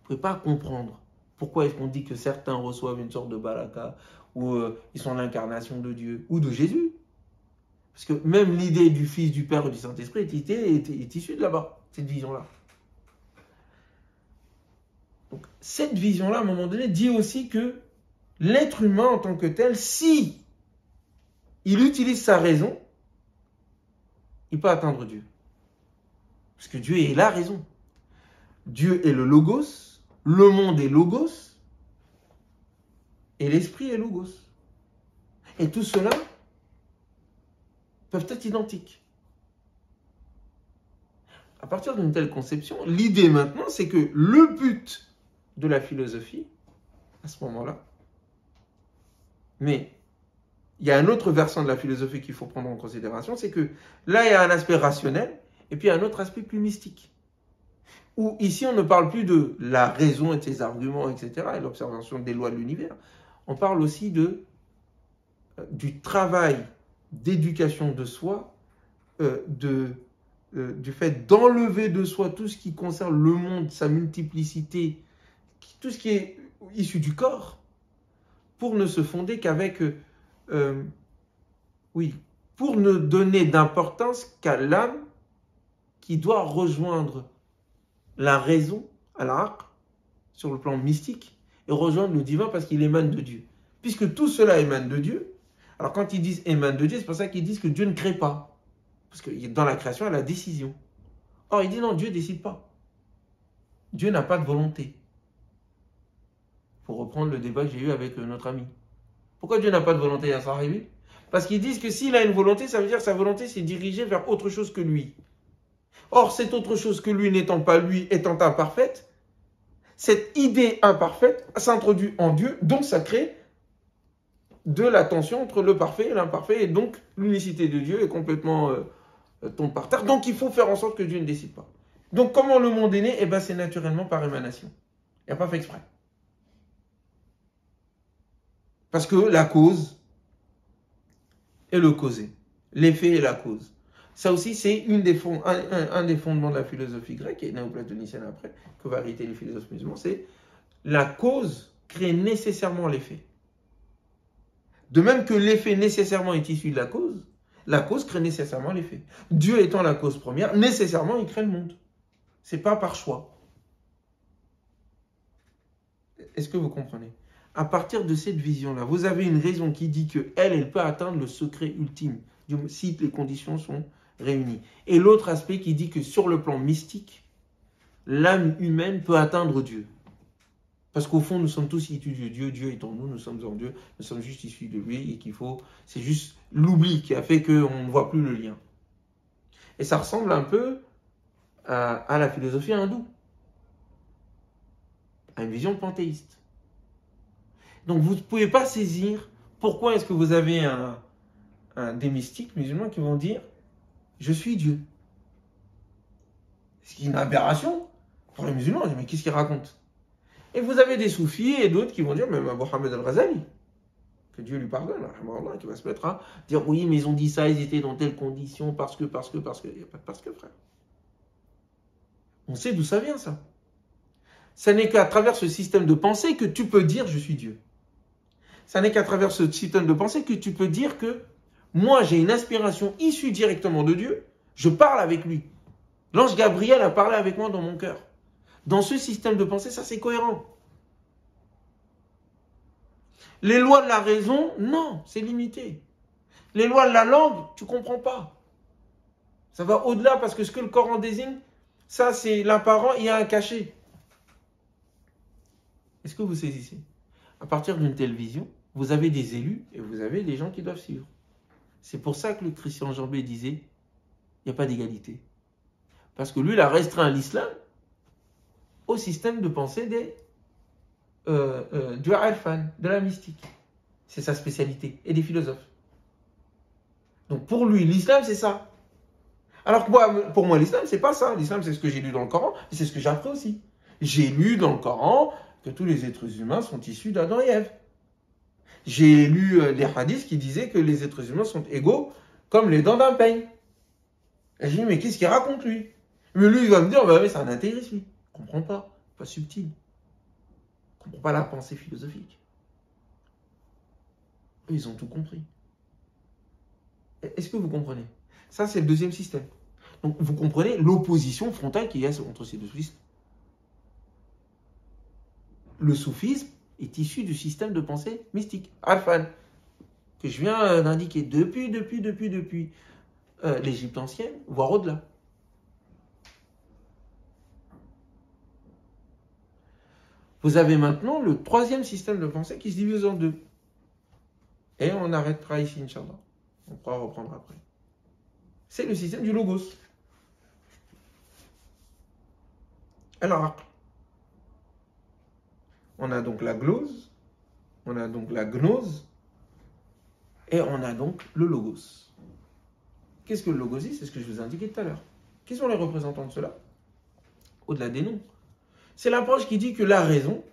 Vous ne pouvez pas comprendre pourquoi est-ce qu'on dit que certains reçoivent une sorte de baraka, ou ils sont l'incarnation de Dieu, ou de Jésus. Parce que même l'idée du Fils, du Père et du Saint-Esprit est issue de là-bas, cette vision-là. Donc cette vision-là, à un moment donné, dit aussi que l'être humain en tant que tel, si il utilise sa raison, il peut atteindre Dieu. Parce que Dieu est la raison. Dieu est le logos, le monde est logos, et l'esprit est logos. Et tout cela peuvent être identiques. À partir d'une telle conception, l'idée maintenant, c'est que le but de la philosophie, à ce moment-là, mais il y a un autre versant de la philosophie qu'il faut prendre en considération, c'est que là, il y a un aspect rationnel, et puis un autre aspect plus mystique. Où ici, on ne parle plus de la raison et de ses arguments, etc., et l'observation des lois de l'univers. On parle aussi du travail d'éducation de soi, du fait d'enlever de soi tout ce qui concerne le monde, sa multiplicité, tout ce qui est issu du corps, pour ne se fonder qu'avec, pour ne donner d'importance qu'à l'âme qui doit rejoindre la raison, à l'aql, sur le plan mystique, et rejoindre le divin parce qu'il émane de Dieu. Puisque tout cela émane de Dieu, alors quand ils disent émane de Dieu, c'est pour ça qu'ils disent que Dieu ne crée pas. Parce que dans la création, il y a la décision. Or, il dit non, Dieu ne décide pas. Dieu n'a pas de volonté. Pour reprendre le débat que j'ai eu avec notre ami. Pourquoi Dieu n'a pas de volonté à s'arriver? Parce qu'ils disent que s'il a une volonté, ça veut dire que sa volonté s'est dirigée vers autre chose que lui. Or, cette autre chose que lui n'étant pas lui, étant imparfaite, cette idée imparfaite s'introduit en Dieu, donc ça crée de la tension entre le parfait et l'imparfait, et donc l'unicité de Dieu est complètement tombe par terre. Donc il faut faire en sorte que Dieu ne décide pas. Donc comment le monde est né? Eh bien c'est naturellement par émanation. Il n'y a pas fait exprès. Parce que la cause est le causé. L'effet est la cause. Ça aussi, c'est un des fondements de la philosophie grecque, et néoplatonicienne après, que va hériter les philosophes musulmans, c'est la cause crée nécessairement l'effet. De même que l'effet nécessairement est issu de la cause crée nécessairement l'effet. Dieu étant la cause première, nécessairement, il crée le monde. Ce n'est pas par choix. Est-ce que vous comprenez? À partir de cette vision-là, vous avez une raison qui dit qu'elle, elle peut atteindre le secret ultime, si les conditions sont réunies. Et l'autre aspect qui dit que sur le plan mystique, l'âme humaine peut atteindre Dieu. Parce qu'au fond, nous sommes tous issus de Dieu, Dieu est en nous, nous sommes en Dieu, nous sommes juste issus de lui, et qu'il faut, c'est juste l'oubli qui a fait qu'on ne voit plus le lien. Et ça ressemble un peu à la philosophie hindoue, à une vision panthéiste. Donc vous ne pouvez pas saisir pourquoi est-ce que vous avez des mystiques musulmans qui vont dire « je suis Dieu ». C'est une aberration pour les musulmans. Mais qu'est-ce qu'ils racontent? Et vous avez des soufis et d'autres qui vont dire, même Mohammed al-Ghazali, que Dieu lui pardonne, qui va se mettre à dire oui, mais ils ont dit ça, ils étaient dans telle condition, parce que. Il n'y a pas de parce que, frère. On sait d'où ça vient, ça. Ça n'est qu'à travers ce système de pensée que tu peux dire je suis Dieu. Ça n'est qu'à travers ce système de pensée que tu peux dire que moi, j'ai une inspiration issue directement de Dieu, je parle avec lui. L'ange Gabriel a parlé avec moi dans mon cœur. Dans ce système de pensée, ça c'est cohérent. Les lois de la raison, non, c'est limité. Les lois de la langue, tu ne comprends pas. Ça va au-delà parce que ce que le Coran désigne, ça c'est l'apparent, il y a un cachet. Est-ce que vous saisissez? À partir d'une telle vision, vous avez des élus et vous avez des gens qui doivent suivre. C'est pour ça que le Christian Jambé disait, il n'y a pas d'égalité. Parce que lui, il a restreint l'islam au système de pensée du Arfan, de la mystique. C'est sa spécialité. Et des philosophes. Donc pour lui, l'islam, c'est ça. Alors que pour moi, l'islam, c'est pas ça. L'islam, c'est ce que j'ai lu dans le Coran, et c'est ce que j'ai appris aussi. J'ai lu dans le Coran que tous les êtres humains sont issus d'Adam et Ève. J'ai lu les hadiths qui disaient que les êtres humains sont égaux comme les dents d'un peigne. Et j'ai dit, mais qu'est-ce qu'il raconte lui? Mais lui, il va me dire, bah, mais c'est un intégriste, lui. Je ne comprends pas. Pas subtil. Je ne comprends pas la pensée philosophique. Eux, ils ont tout compris. Est-ce que vous comprenez? Ça, c'est le deuxième système. Donc, vous comprenez l'opposition frontale qu'il y a entre ces deux systèmes. Le soufisme est issu du système de pensée mystique, Arfan, que je viens d'indiquer depuis l'Égypte ancienne, voire au-delà. Vous avez maintenant le troisième système de pensée qui se divise en deux. Et on arrêtera ici, Inch'Allah. On pourra reprendre après. C'est le système du logos. Alors, on a donc la glose, on a donc la gnose, et on a donc le logos. Qu'est-ce que le logos? C'est ce que je vous ai indiqué tout à l'heure. Qui sont les représentants de cela? Au-delà des noms. C'est l'approche qui dit que la raison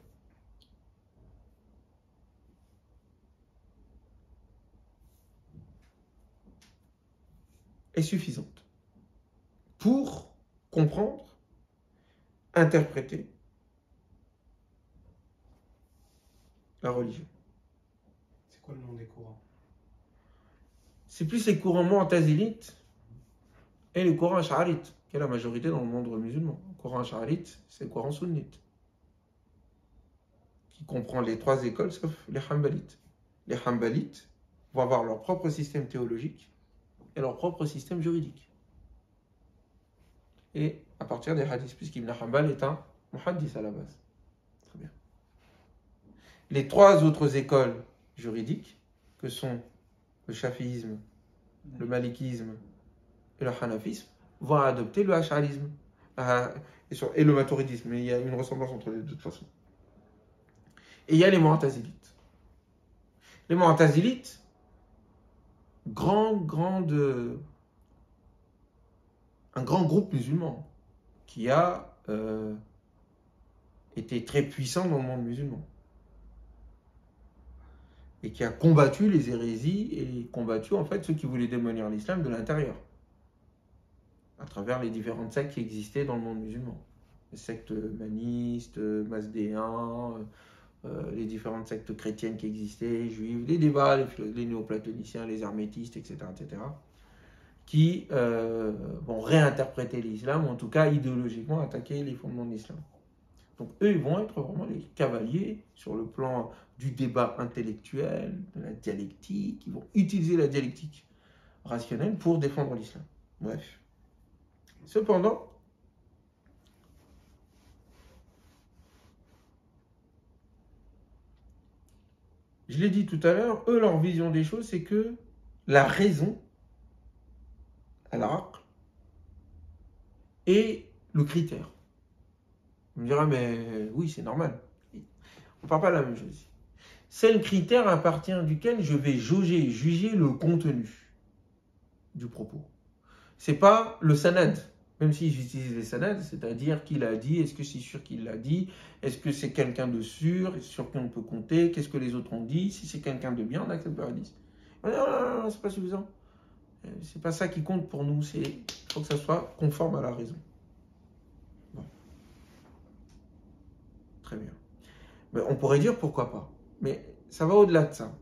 est suffisante pour comprendre, interpréter la religion. C'est quoi le nom des courants? C'est plus les courants mu'tazilites et les courants ash'arites, qui est la majorité dans le monde musulman. Le courant ash'arite, c'est le courant sunnite, qui comprend les trois écoles sauf les hanbalites. Les hanbalites vont avoir leur propre système théologique et leur propre système juridique. Et à partir des hadiths, puisqu'Ibn Hanbal est un muhaddis à la base. Très bien. Les trois autres écoles juridiques, que sont le shafiisme, le malikisme et le hanafisme, vont adopter le ash'arisme et le maturidisme. Mais il y a une ressemblance entre les deux de toute façon. Et il y a les mu'tazilites. Les mu'tazilites, un grand groupe musulman qui a été très puissant dans le monde musulman et qui a combattu les hérésies et combattu en fait ceux qui voulaient démolir l'islam de l'intérieur à travers les différentes sectes qui existaient dans le monde musulman, les sectes manistes, mazdéens, les différentes sectes chrétiennes qui existaient, juives, les débats, les néoplatoniciens, les hermétistes, etc., qui vont réinterpréter l'islam, ou en tout cas idéologiquement attaquer les fondements de l'islam. Donc eux, ils vont être vraiment les cavaliers sur le plan du débat intellectuel, de la dialectique. Ils vont utiliser la dialectique rationnelle pour défendre l'islam. Bref. Cependant, je l'ai dit tout à l'heure, eux, leur vision des choses, c'est que la raison, al-aql, est le critère. On me dira, mais oui, c'est normal. On ne parle pas de la même chose. C'est le critère à partir duquel je vais jauger, juger le contenu du propos. Ce n'est pas le sanad, même si j'utilise les sanad, c'est-à-dire qu'il a dit, est-ce que c'est sûr qu'il l'a dit, est-ce que c'est quelqu'un de sûr, sur qui on peut compter, qu'est-ce que les autres ont dit, si c'est quelqu'un de bien, on accepte le hadith. Non, c'est pas suffisant. C'est pas ça qui compte pour nous, il faut que ça soit conforme à la raison. Bon. Très bien. Mais on pourrait dire pourquoi pas. Mais ça va au-delà de ça.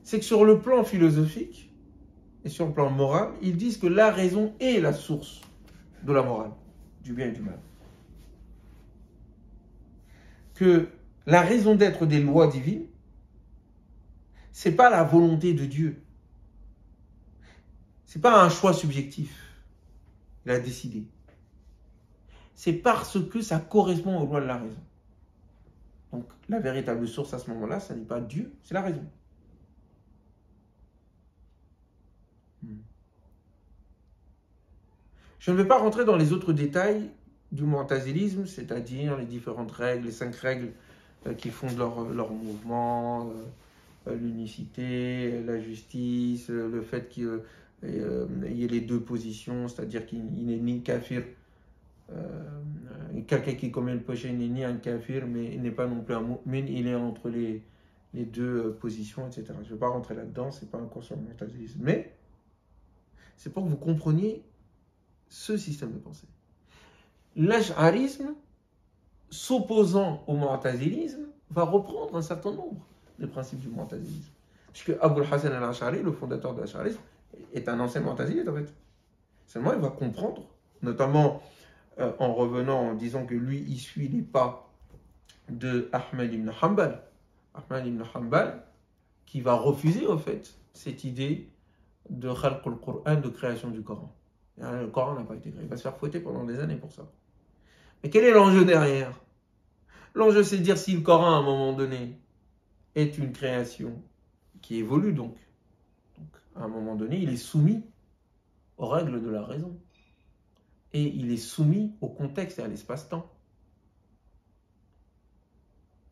C'est que sur le plan philosophique et sur le plan moral, ils disent que la raison est la source de la morale, du bien et du mal. Que la raison d'être des lois divines, c'est pas la volonté de Dieu. C'est pas un choix subjectif. Il a décidé. C'est parce que ça correspond aux lois de la raison. Donc, la véritable source à ce moment-là, ce n'est pas Dieu, c'est la raison. Je ne vais pas rentrer dans les autres détails du mu'tazilisme, c'est-à-dire les différentes règles, les 5 règles qui fondent leur mouvement, l'unicité, la justice, le fait qu'il y ait les 2 positions, c'est-à-dire qu'il n'est ni kafir, quelqu'un qui commet le péché n'est ni un kafir, mais il n'est pas non plus un mu'min, il est entre les 2 positions, etc. Je ne vais pas rentrer là-dedans, ce n'est pas un cours sur le mu'tazilisme, mais c'est pour que vous compreniez ce système de pensée. L'ash'arisme, s'opposant au mu'tazilisme, va reprendre un certain nombre des principes du mu'tazilisme. Puisque Abu al-Hasan al-Ash'ari, le fondateur de l'ash'arisme, est un ancien mu'tazilite en fait. Seulement, il va comprendre, notamment en revenant en disant que lui, il suit les pas de Ahmed ibn Hanbal. Ahmed ibn Hanbal, qui va refuser en fait cette idée de khalq al-Qur'an, de création du Coran. Le Coran n'a pas été créé. Il va se faire fouetter pendant des années pour ça. Mais quel est l'enjeu derrière? L'enjeu, c'est de dire si le Coran, à un moment donné, est une création qui évolue donc à un moment donné, il est soumis aux règles de la raison. Et il est soumis au contexte et à l'espace-temps.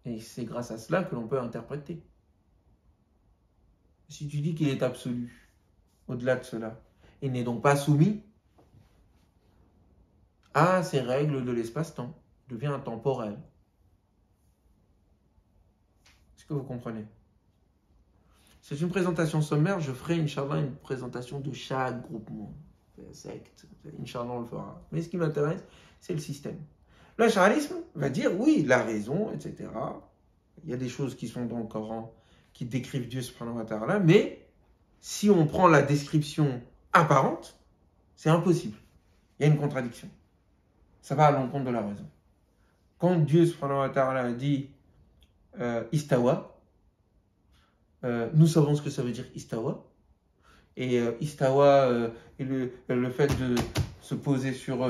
Et c'est grâce à cela que l'on peut interpréter. Si tu dis qu'il est absolu, au-delà de cela, il n'est donc pas soumis à ces règles de l'espace-temps, il devient intemporel. Est-ce que vous comprenez? C'est une présentation sommaire, je ferai, Inch'Allah, une présentation de chaque groupement, secte, Inch'Allah, on le fera. Mais ce qui m'intéresse, c'est le système. L'ash'arisme va dire, oui, la raison, etc. Il y a des choses qui sont dans le Coran qui décrivent Dieu, subhanahu wa ta'ala, mais si on prend la description apparente, c'est impossible. Il y a une contradiction. Ça va à l'encontre de la raison. Quand Dieu, subhanahu wa ta'ala, dit istawa, nous savons ce que ça veut dire istawa. Et istawa est le fait de se poser sur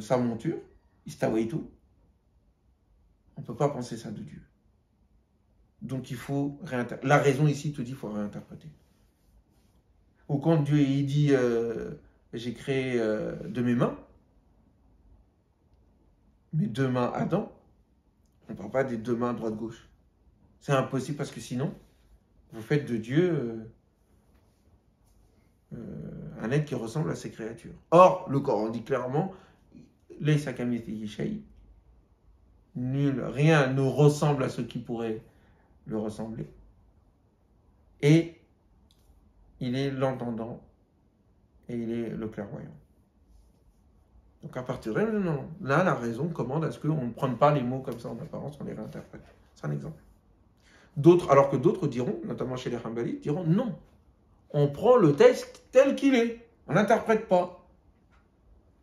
sa monture, istawa et tout. On ne peut pas penser ça de Dieu. Donc il faut réinterpréter. La raison ici te dit qu'il faut réinterpréter. Ou quand Dieu il dit j'ai créé de mes mains, mes 2 mains Adam, on ne parle pas des 2 mains droite-gauche. C'est impossible parce que sinon, vous faites de Dieu un être qui ressemble à ses créatures. Or, le Coran dit clairement, laysa kamithlihi shay. Nul, rien ne ressemble à ce qui pourrait le ressembler. Et il est l'entendant et il est le clairvoyant. Donc à partir de là, la raison commande à ce qu'on ne prenne pas les mots comme ça en apparence, on les réinterprète. C'est un exemple. Alors que d'autres diront, notamment chez les Hanbalites, diront non. On prend le texte tel qu'il est. On n'interprète pas.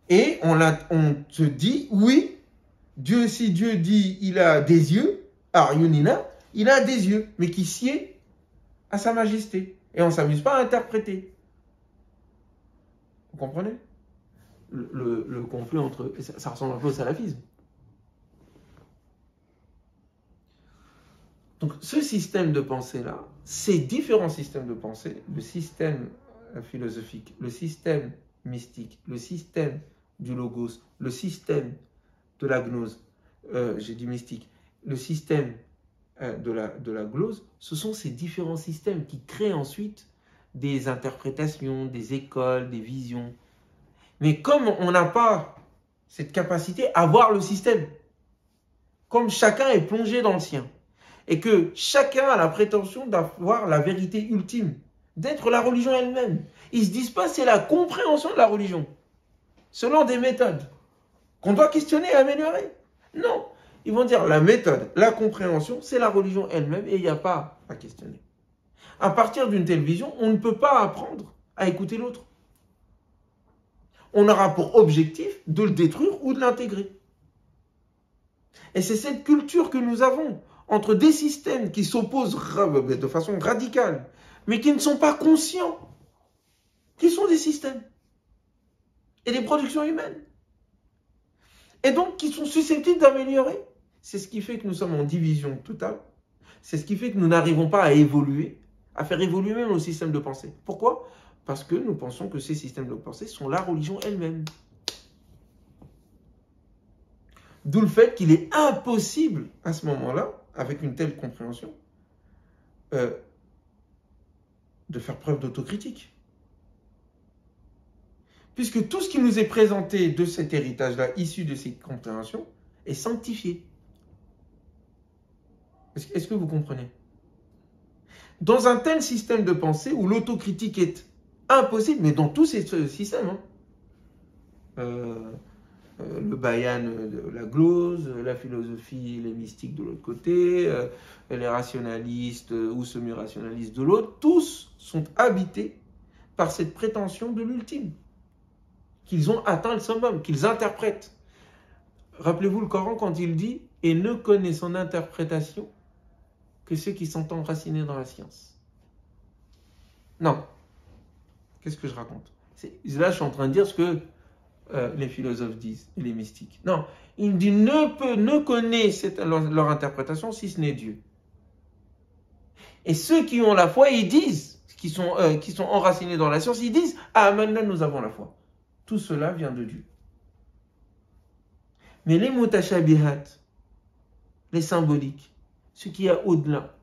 Et on te dit, oui, Dieu, si Dieu dit il a des yeux, Aryunina, il a des yeux, mais qui sied à sa majesté. Et on ne s'amuse pas à interpréter. Vous comprenez? Le conflit entre... Ça ressemble un peu au salafisme. Donc, ce système de pensée-là, ces différents systèmes de pensée, le système philosophique, le système mystique, le système du logos, le système de la gnose, j'ai dit mystique, le système de la glose, ce sont ces différents systèmes qui créent ensuite des interprétations, des écoles, des visions. Mais comme on n'a pas cette capacité à voir le système, comme chacun est plongé dans le sien, et que chacun a la prétention d'avoir la vérité ultime, d'être la religion elle-même. Ils ne se disent pas c'est la compréhension de la religion, selon des méthodes qu'on doit questionner et améliorer. Non, ils vont dire la méthode, la compréhension, c'est la religion elle-même et il n'y a pas à questionner. À partir d'une telle vision, on ne peut pas apprendre à écouter l'autre. On aura pour objectif de le détruire ou de l'intégrer. Et c'est cette culture que nous avons entre des systèmes qui s'opposent de façon radicale, mais qui ne sont pas conscients qu'ils sont des systèmes et des productions humaines. Et donc, qui sont susceptibles d'améliorer. C'est ce qui fait que nous sommes en division totale. C'est ce qui fait que nous n'arrivons pas à évoluer, à faire évoluer même nos systèmes de pensée. Pourquoi? Parce que nous pensons que ces systèmes de pensée sont la religion elle-même. D'où le fait qu'il est impossible, à ce moment-là, avec une telle compréhension, de faire preuve d'autocritique. Puisque tout ce qui nous est présenté de cet héritage-là, issu de cette compréhension, est sanctifié. Est-ce que vous comprenez? Dans un tel système de pensée où l'autocritique est impossible, mais dans tous ces systèmes, le bayan de la glose, la philosophie, les mystiques de l'autre côté, les rationalistes ou semi-rationalistes de l'autre, tous sont habités par cette prétention de l'ultime, qu'ils ont atteint le summum, qu'ils interprètent. Rappelez-vous le Coran quand il dit « Et ne connaît son interprétation que ceux qui sont enracinés dans la science ». Non. Qu'est-ce que je raconte? Là, je suis en train de dire ce que les philosophes disent, et les mystiques. Non, il dit ne connaît leur interprétation si ce n'est Dieu. Et ceux qui ont la foi, ils disent, qui sont enracinés dans la science, ils disent, ah maintenant nous avons la foi. Tout cela vient de Dieu. Mais les mutashabihat, les symboliques, ce qu'il y a au-delà,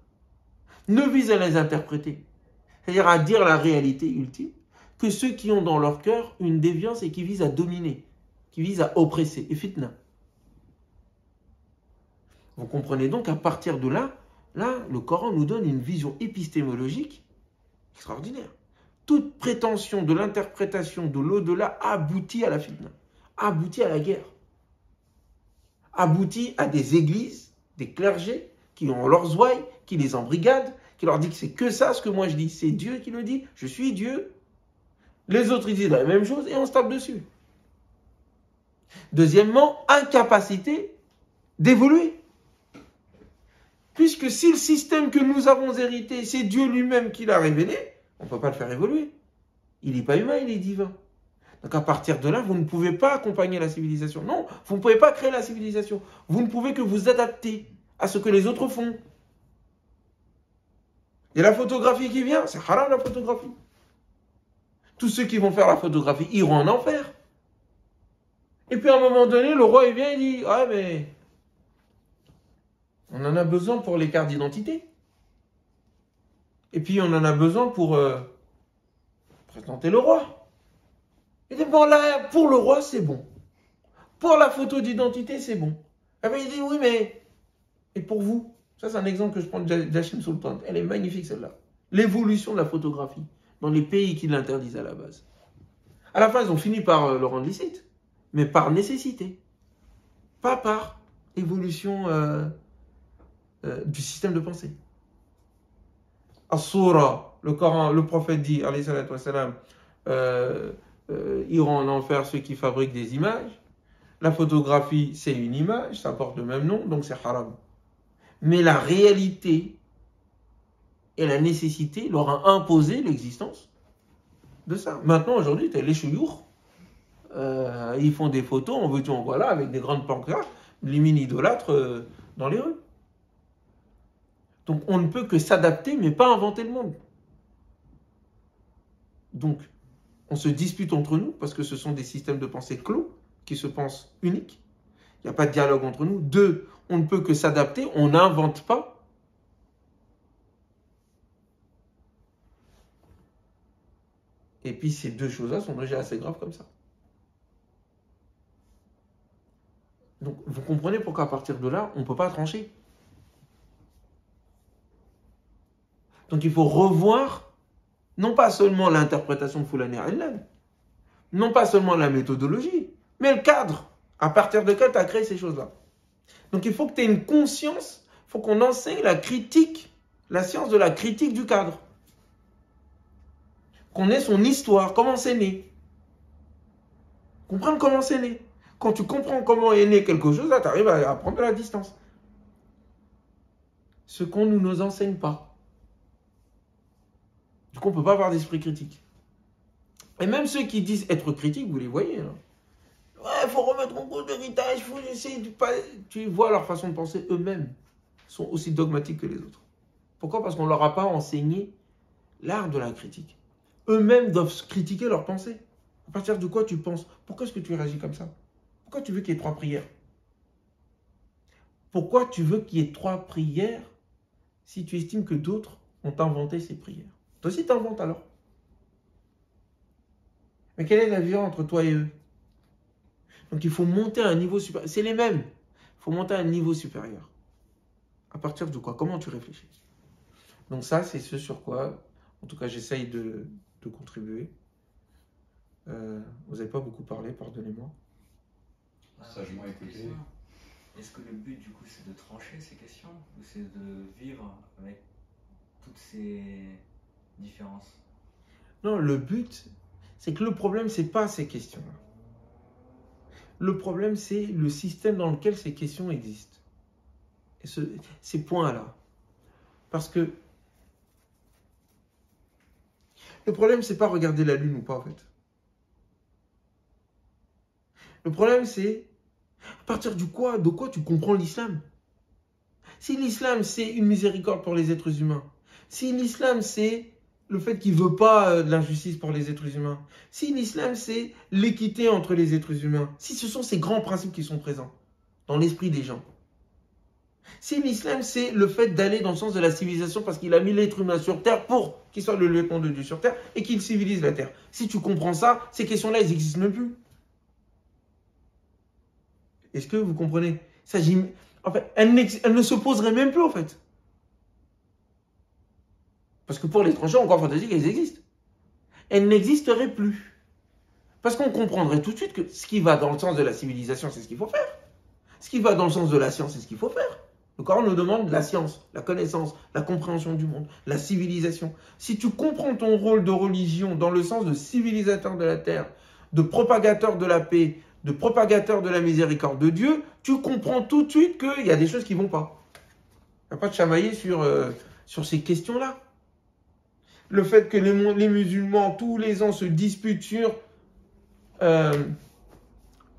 ne visent à les interpréter, c'est-à-dire à dire la réalité ultime, que ceux qui ont dans leur cœur une déviance et qui visent à dominer, qui visent à oppresser, et fitna. Vous comprenez donc, à partir de là, le Coran nous donne une vision épistémologique extraordinaire. Toute prétention de l'interprétation de l'au-delà aboutit à la fitna, aboutit à la guerre, aboutit à des églises, des clergés qui ont leurs ouailles, qui les embrigadent, qui leur disent que c'est que ça ce que moi je dis, c'est Dieu qui le dit, je suis Dieu. Les autres, ils disent la même chose et on se tape dessus. Deuxièmement, incapacité d'évoluer. Puisque si le système que nous avons hérité, c'est Dieu lui-même qui l'a révélé, on ne peut pas le faire évoluer. Il n'est pas humain, il est divin. Donc à partir de là, vous ne pouvez pas accompagner la civilisation. Non, vous ne pouvez pas créer la civilisation. Vous ne pouvez que vous adapter à ce que les autres font. Et la photographie qui vient, c'est haram la photographie. Tous ceux qui vont faire la photographie iront en enfer. Et puis à un moment donné, le roi il vient et dit « Ah mais on en a besoin pour les cartes d'identité. Et puis on en a besoin pour présenter le roi. » Il dit « Bon là, pour le roi c'est bon. Pour la photo d'identité c'est bon. » Et puis il dit « Oui mais, et pour vous ?» Ça c'est un exemple que je prends de Jachim Sultan. Elle est magnifique celle-là. L'évolution de la photographie dans les pays qui l'interdisent à la base. À la fin, ils ont fini par le rendre licite, mais par nécessité, pas par évolution du système de pensée. As-Soura, le Coran, le prophète dit, alayhi salatu wassalam, iront en enfer ceux qui fabriquent des images. La photographie, c'est une image, ça porte le même nom, donc c'est haram. Mais la réalité et la nécessité leur a imposé l'existence de ça. Maintenant, aujourd'hui, tu as les chouyours, ils font des photos, on veut tout en voilà, avec des grandes pancartes, les mini-idolâtres dans les rues. Donc on ne peut que s'adapter, mais pas inventer le monde. Donc, on se dispute entre nous, parce que ce sont des systèmes de pensée clos, qui se pensent uniques. Il n'y a pas de dialogue entre nous. 2, on ne peut que s'adapter, on n'invente pas. Et puis ces deux choses-là sont déjà assez graves comme ça. Donc vous comprenez pourquoi à partir de là, on ne peut pas trancher. Donc il faut revoir, non pas seulement l'interprétation de Fulani Allan, non pas seulement la méthodologie, mais le cadre, à partir de quel tu as créé ces choses-là. Donc il faut que tu aies une conscience, il faut qu'on enseigne la critique, la science de la critique du cadre. Qu'on ait son histoire, comment c'est né. Comprendre comment c'est né. Quand tu comprends comment est né quelque chose, là tu arrives à prendre de la distance. Ce qu'on ne nous enseigne pas. Du coup, on ne peut pas avoir d'esprit critique. Et même ceux qui disent être critiques, vous les voyez. Là. Ouais, il faut remettre en cause l'héritage, il faut essayer de pas... Tu vois leur façon de penser, eux-mêmes sont aussi dogmatiques que les autres. Pourquoi? Parce qu'on ne leur a pas enseigné l'art de la critique. Eux-mêmes doivent critiquer leur pensée. À partir de quoi tu penses? Pourquoi est-ce que tu réagis comme ça? Pourquoi tu veux qu'il y ait 3 prières? Pourquoi tu veux qu'il y ait 3 prières si tu estimes que d'autres ont inventé ces prières? Toi aussi t'inventes alors. Mais quelle est la différence entre toi et eux? Donc il faut monter à un niveau supérieur. C'est les mêmes. Il faut monter à un niveau supérieur. À partir de quoi? Comment tu réfléchis? Donc ça, c'est ce sur quoi, en tout cas, j'essaye de contribuer. Vous n'avez pas beaucoup parlé, pardonnez-moi. Sagement écouté. Est-ce que le but, du coup, c'est de trancher ces questions ou c'est de vivre avec toutes ces différences? Non, le but, c'est que le problème, c'est pas ces questions-là. Le problème, c'est le système dans lequel ces questions existent. Et ces points-là. Parce que le problème, c'est pas regarder la lune ou pas, en fait. Le problème, c'est à partir de quoi tu comprends l'islam. Si l'islam, c'est une miséricorde pour les êtres humains, si l'islam, c'est le fait qu'il ne veut pas de l'injustice pour les êtres humains, si l'islam, c'est l'équité entre les êtres humains, si ce sont ces grands principes qui sont présents dans l'esprit des gens, si l'islam, c'est le fait d'aller dans le sens de la civilisation parce qu'il a mis l'être humain sur terre pour qu'il soit le lieutenant de Dieu sur terre et qu'il civilise la terre. Si tu comprends ça, ces questions-là, elles n'existent même plus. Est-ce que vous comprenez? En fait, elle ne se poserait même plus, en fait. Parce que pour l'étranger, encore fantastique, elles existent. Elles n'existeraient plus. Parce qu'on comprendrait tout de suite que ce qui va dans le sens de la civilisation, c'est ce qu'il faut faire. Ce qui va dans le sens de la science, c'est ce qu'il faut faire. Le Coran nous demande la science, la connaissance, la compréhension du monde, la civilisation. Si tu comprends ton rôle de religion dans le sens de civilisateur de la terre, de propagateur de la paix, de propagateur de la miséricorde de Dieu, tu comprends tout de suite qu'il y a des choses qui ne vont pas. Il n'y a pas de chamailler sur ces questions-là. Le fait que les musulmans, tous les ans, se disputent sur la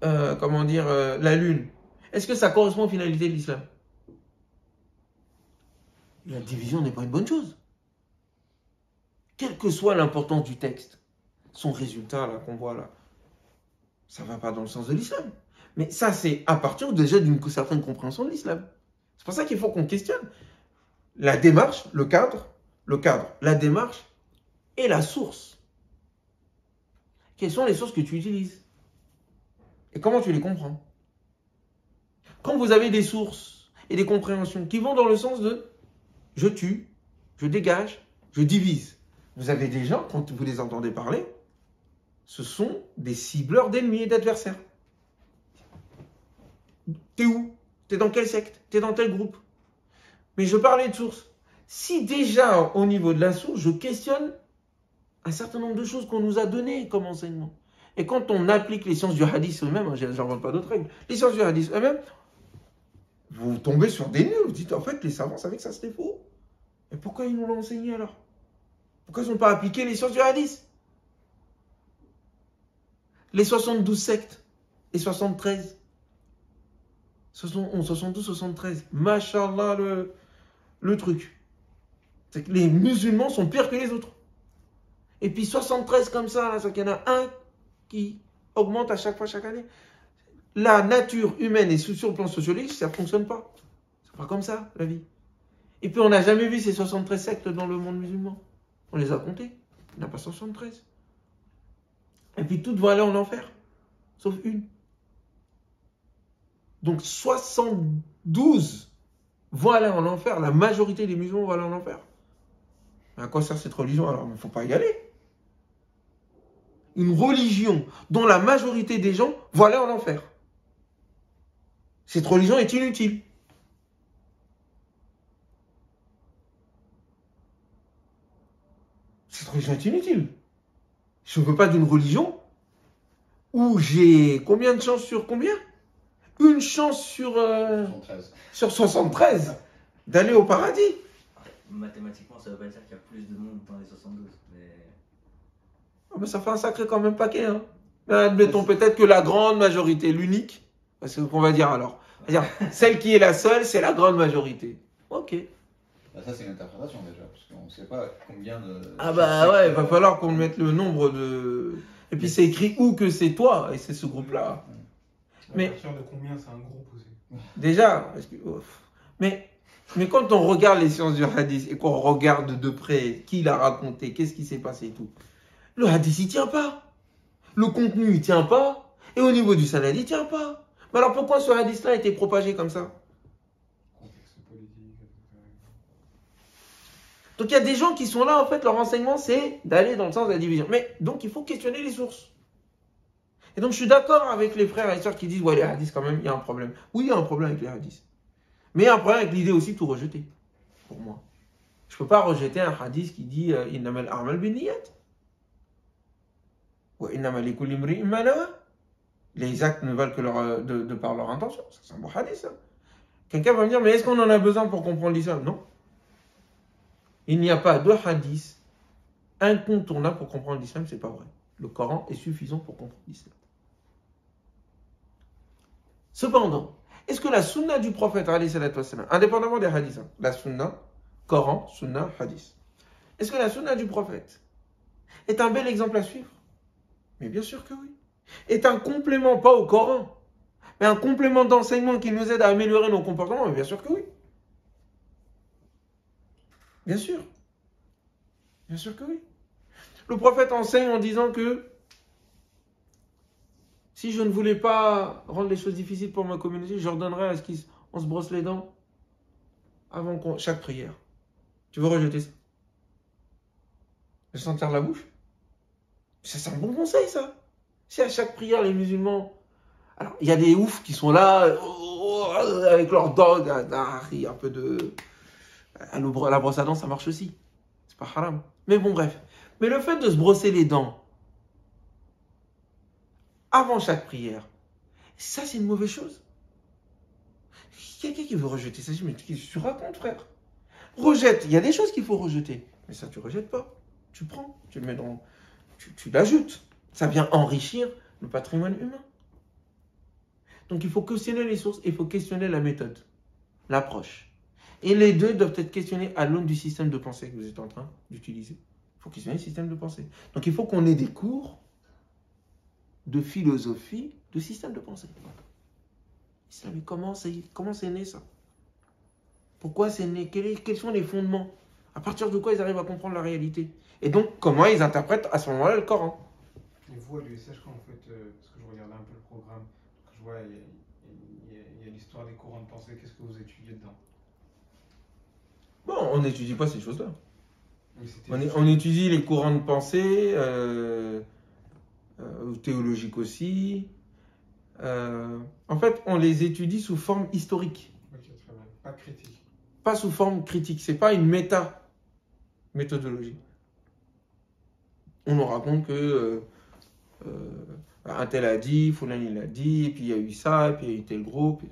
lune. Est-ce que ça correspond aux finalités de l'islam? La division n'est pas une bonne chose. Quelle que soit l'importance du texte, son résultat là qu'on voit là, ça ne va pas dans le sens de l'islam. Mais ça, c'est à partir déjà d'une certaine compréhension de l'islam. C'est pour ça qu'il faut qu'on questionne la démarche, le cadre, la démarche et la source. Quelles sont les sources que tu utilises? Et comment tu les comprends? Quand vous avez des sources et des compréhensions qui vont dans le sens de je tue, je dégage, je divise, vous avez des gens, quand vous les entendez parler, ce sont des cibleurs d'ennemis et d'adversaires. T'es où? T'es dans quelle secte? T'es dans tel groupe? Mais je parlais de source. Si déjà, au niveau de la source, je questionne un certain nombre de choses qu'on nous a données comme enseignement. Et quand on applique les sciences du hadith eux-mêmes, je n'invente pas d'autres règles, les sciences du hadith eux-mêmes, vous tombez sur des nœuds. Vous dites, en fait, les savants savaient que ça serait faux. Et pourquoi ils nous l'ont enseigné alors? Pourquoi ils n'ont pas appliqué les sciences du hadith? Les 72 sectes et 73. 72, 73. Mashallah, le truc. C'est que les musulmans sont pires que les autres. Et puis 73 comme ça, là, c'est qu'il y en a un qui augmente à chaque fois, chaque année. La nature humaine et sur le plan sociologique, ça ne fonctionne pas. C'est pas comme ça, la vie. Et puis on n'a jamais vu ces 73 sectes dans le monde musulman. On les a comptés. Il n'y en a pas 73. Et puis toutes vont aller en enfer. Sauf une. Donc 72 vont aller en enfer. La majorité des musulmans vont aller en enfer. Mais à quoi sert cette religion alors? Il ne faut pas y aller. Une religion dont la majorité des gens vont aller en enfer. Cette religion est inutile. Cette religion est inutile. Je ne veux pas d'une religion où j'ai combien de chances sur combien? Une chance sur 73 d'aller au paradis. Mathématiquement, ça ne veut pas dire qu'il y a plus de monde dans les 72. Mais ça fait un sacré quand même paquet. Hein. Mais admettons peut-être que la grande majorité, l'unique, c'est ce qu'on va dire alors. C'est-à-dire, celle qui est la seule, c'est la grande majorité. Ok. Ça, c'est une interprétation déjà, parce qu'on ne sait pas combien de... Ah bah ouais, il va falloir qu'on mette le nombre de... Et puis c'est écrit où que c'est toi, et c'est ce groupe-là. Mais à partir de combien c'est un groupe aussi? Déjà, mais quand on regarde les sciences du hadith et qu'on regarde de près qui l'a raconté, qu'est-ce qui s'est passé et tout, le hadith il tient pas. Le contenu il tient pas. Et au niveau du sanad il tient pas. Mais alors pourquoi ce hadith-là a été propagé comme ça? Contexte politique, etc. Donc il y a des gens qui sont là, en fait, leur enseignement c'est d'aller dans le sens de la division. Mais donc il faut questionner les sources. Et donc je suis d'accord avec les frères et les sœurs qui disent, ouais, les hadiths quand même, il y a un problème. Oui, il y a un problème avec les hadiths. Mais il y a un problème avec l'idée aussi de tout rejeter, pour moi. Je ne peux pas rejeter un hadith qui dit « Innamal a'mal binniyat » ou « Innamal likulli imri'in ma nawa » Les actes ne valent que de par leur intention. C'est un bon hadith, ça. Quelqu'un va me dire « Mais est-ce qu'on en a besoin pour comprendre l'islam ?» Non. Il n'y a pas de hadith incontournable pour comprendre l'islam, c'est pas vrai. Le Coran est suffisant pour comprendre l'islam. Cependant, est-ce que la sunna du prophète, indépendamment des hadiths, la sunna, Coran, sunna, hadith, est-ce que la sunna du prophète est un bel exemple à suivre? Mais bien sûr que oui. Est un complément, pas au Coran, mais un complément d'enseignement qui nous aide à améliorer nos comportements? Mais bien sûr que oui. Bien sûr. Bien sûr que oui. Le prophète enseigne en disant que si je ne voulais pas rendre les choses difficiles pour ma communauté, je ordonnerais à ce qu'on se brosse les dents avant chaque prière. Tu veux rejeter ça? Je sentir la bouche? C'est un bon conseil, ça. Si à chaque prière, les musulmans... Alors, il y a des oufs qui sont là, avec leurs dents, un peu de... La brosse à dents, ça marche aussi. C'est pas haram. Mais bon, bref. Mais le fait de se brosser les dents avant chaque prière, ça, c'est une mauvaise chose. Quelqu'un qui veut rejeter ça, mais qu'est-ce que tu racontes, frère? Rejette. Il y a des choses qu'il faut rejeter. Mais ça, tu rejettes pas. Tu prends, tu le mets dans... Tu l'ajoutes. Ça vient enrichir le patrimoine humain. Donc, il faut questionner les sources, il faut questionner la méthode, l'approche. Et les deux doivent être questionnés à l'aune du système de pensée que vous êtes en train d'utiliser. Il faut questionner le système de pensée. Donc, il faut qu'on ait des cours de philosophie, de système de pensée. Mais comment c'est né ça? Pourquoi c'est né? Quels sont les fondements? À partir de quoi ils arrivent à comprendre la réalité? Et donc, comment ils interprètent à ce moment-là le Coran? Et vous, à l'USH, quand vous faites, parce que je regardais un peu le programme, je vois, il y a l'histoire des courants de pensée, qu'est-ce que vous étudiez dedans? Bon, on n'étudie pas ces choses-là. On étudie les courants de pensée, théologiques aussi. En fait, on les étudie sous forme historique. Ok, très bien. Pas critique. Pas sous forme critique. C'est pas une méthodologie. On nous raconte que un tel a dit, Foulan il a dit, et puis il y a eu ça, et puis il y a eu tel groupe.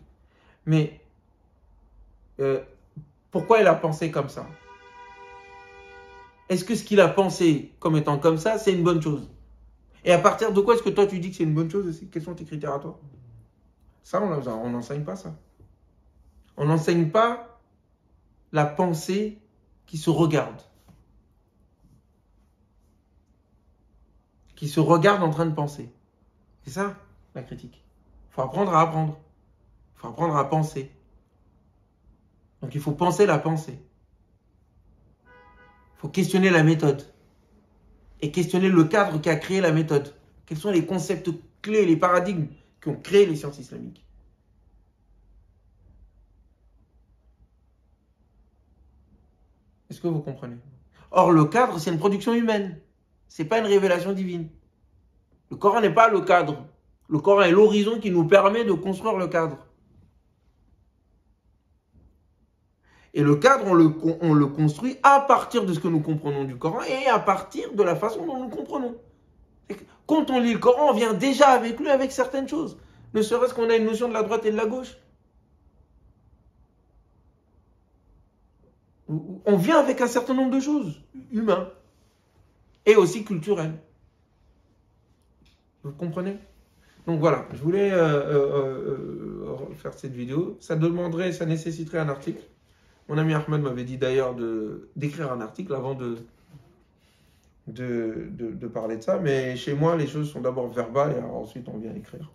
Mais pourquoi il a pensé comme ça? Est-ce que ce qu'il a pensé comme étant comme ça, c'est une bonne chose? Et à partir de quoi est-ce que toi tu dis que c'est une bonne chose aussi? Quels sont tes critères à toi? Ça, on n'enseigne pas ça. On n'enseigne pas la pensée qui se regarde. Qui se regarde en train de penser. C'est ça, la critique. Il faut apprendre à apprendre. Il faut apprendre à penser. Donc il faut penser la pensée. Il faut questionner la méthode. Et questionner le cadre qui a créé la méthode. Quels sont les concepts clés, les paradigmes qui ont créé les sciences islamiques? Est-ce que vous comprenez? Or, le cadre, c'est une production humaine. Ce n'est pas une révélation divine. Le Coran n'est pas le cadre. Le Coran est l'horizon qui nous permet de construire le cadre. Et le cadre, on le construit à partir de ce que nous comprenons du Coran et à partir de la façon dont nous comprenons. Quand on lit le Coran, on vient déjà avec lui avec certaines choses. Ne serait-ce qu'on a une notion de la droite et de la gauche. On vient avec un certain nombre de choses, humains et aussi culturelles. Vous comprenez? Donc voilà, je voulais faire cette vidéo. Ça nécessiterait un article. Mon ami Ahmed m'avait dit d'ailleurs d'écrire un article avant de parler de ça. Mais chez moi, les choses sont d'abord verbales et alors ensuite on vient écrire.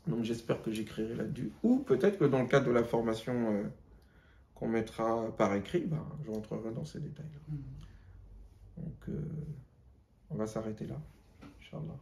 Donc j'espère que j'écrirai là-dessus. Ou peut-être que dans le cadre de la formation qu'on mettra par écrit, je rentrerai dans ces détails-là. Donc on va s'arrêter là, Inch'Allah.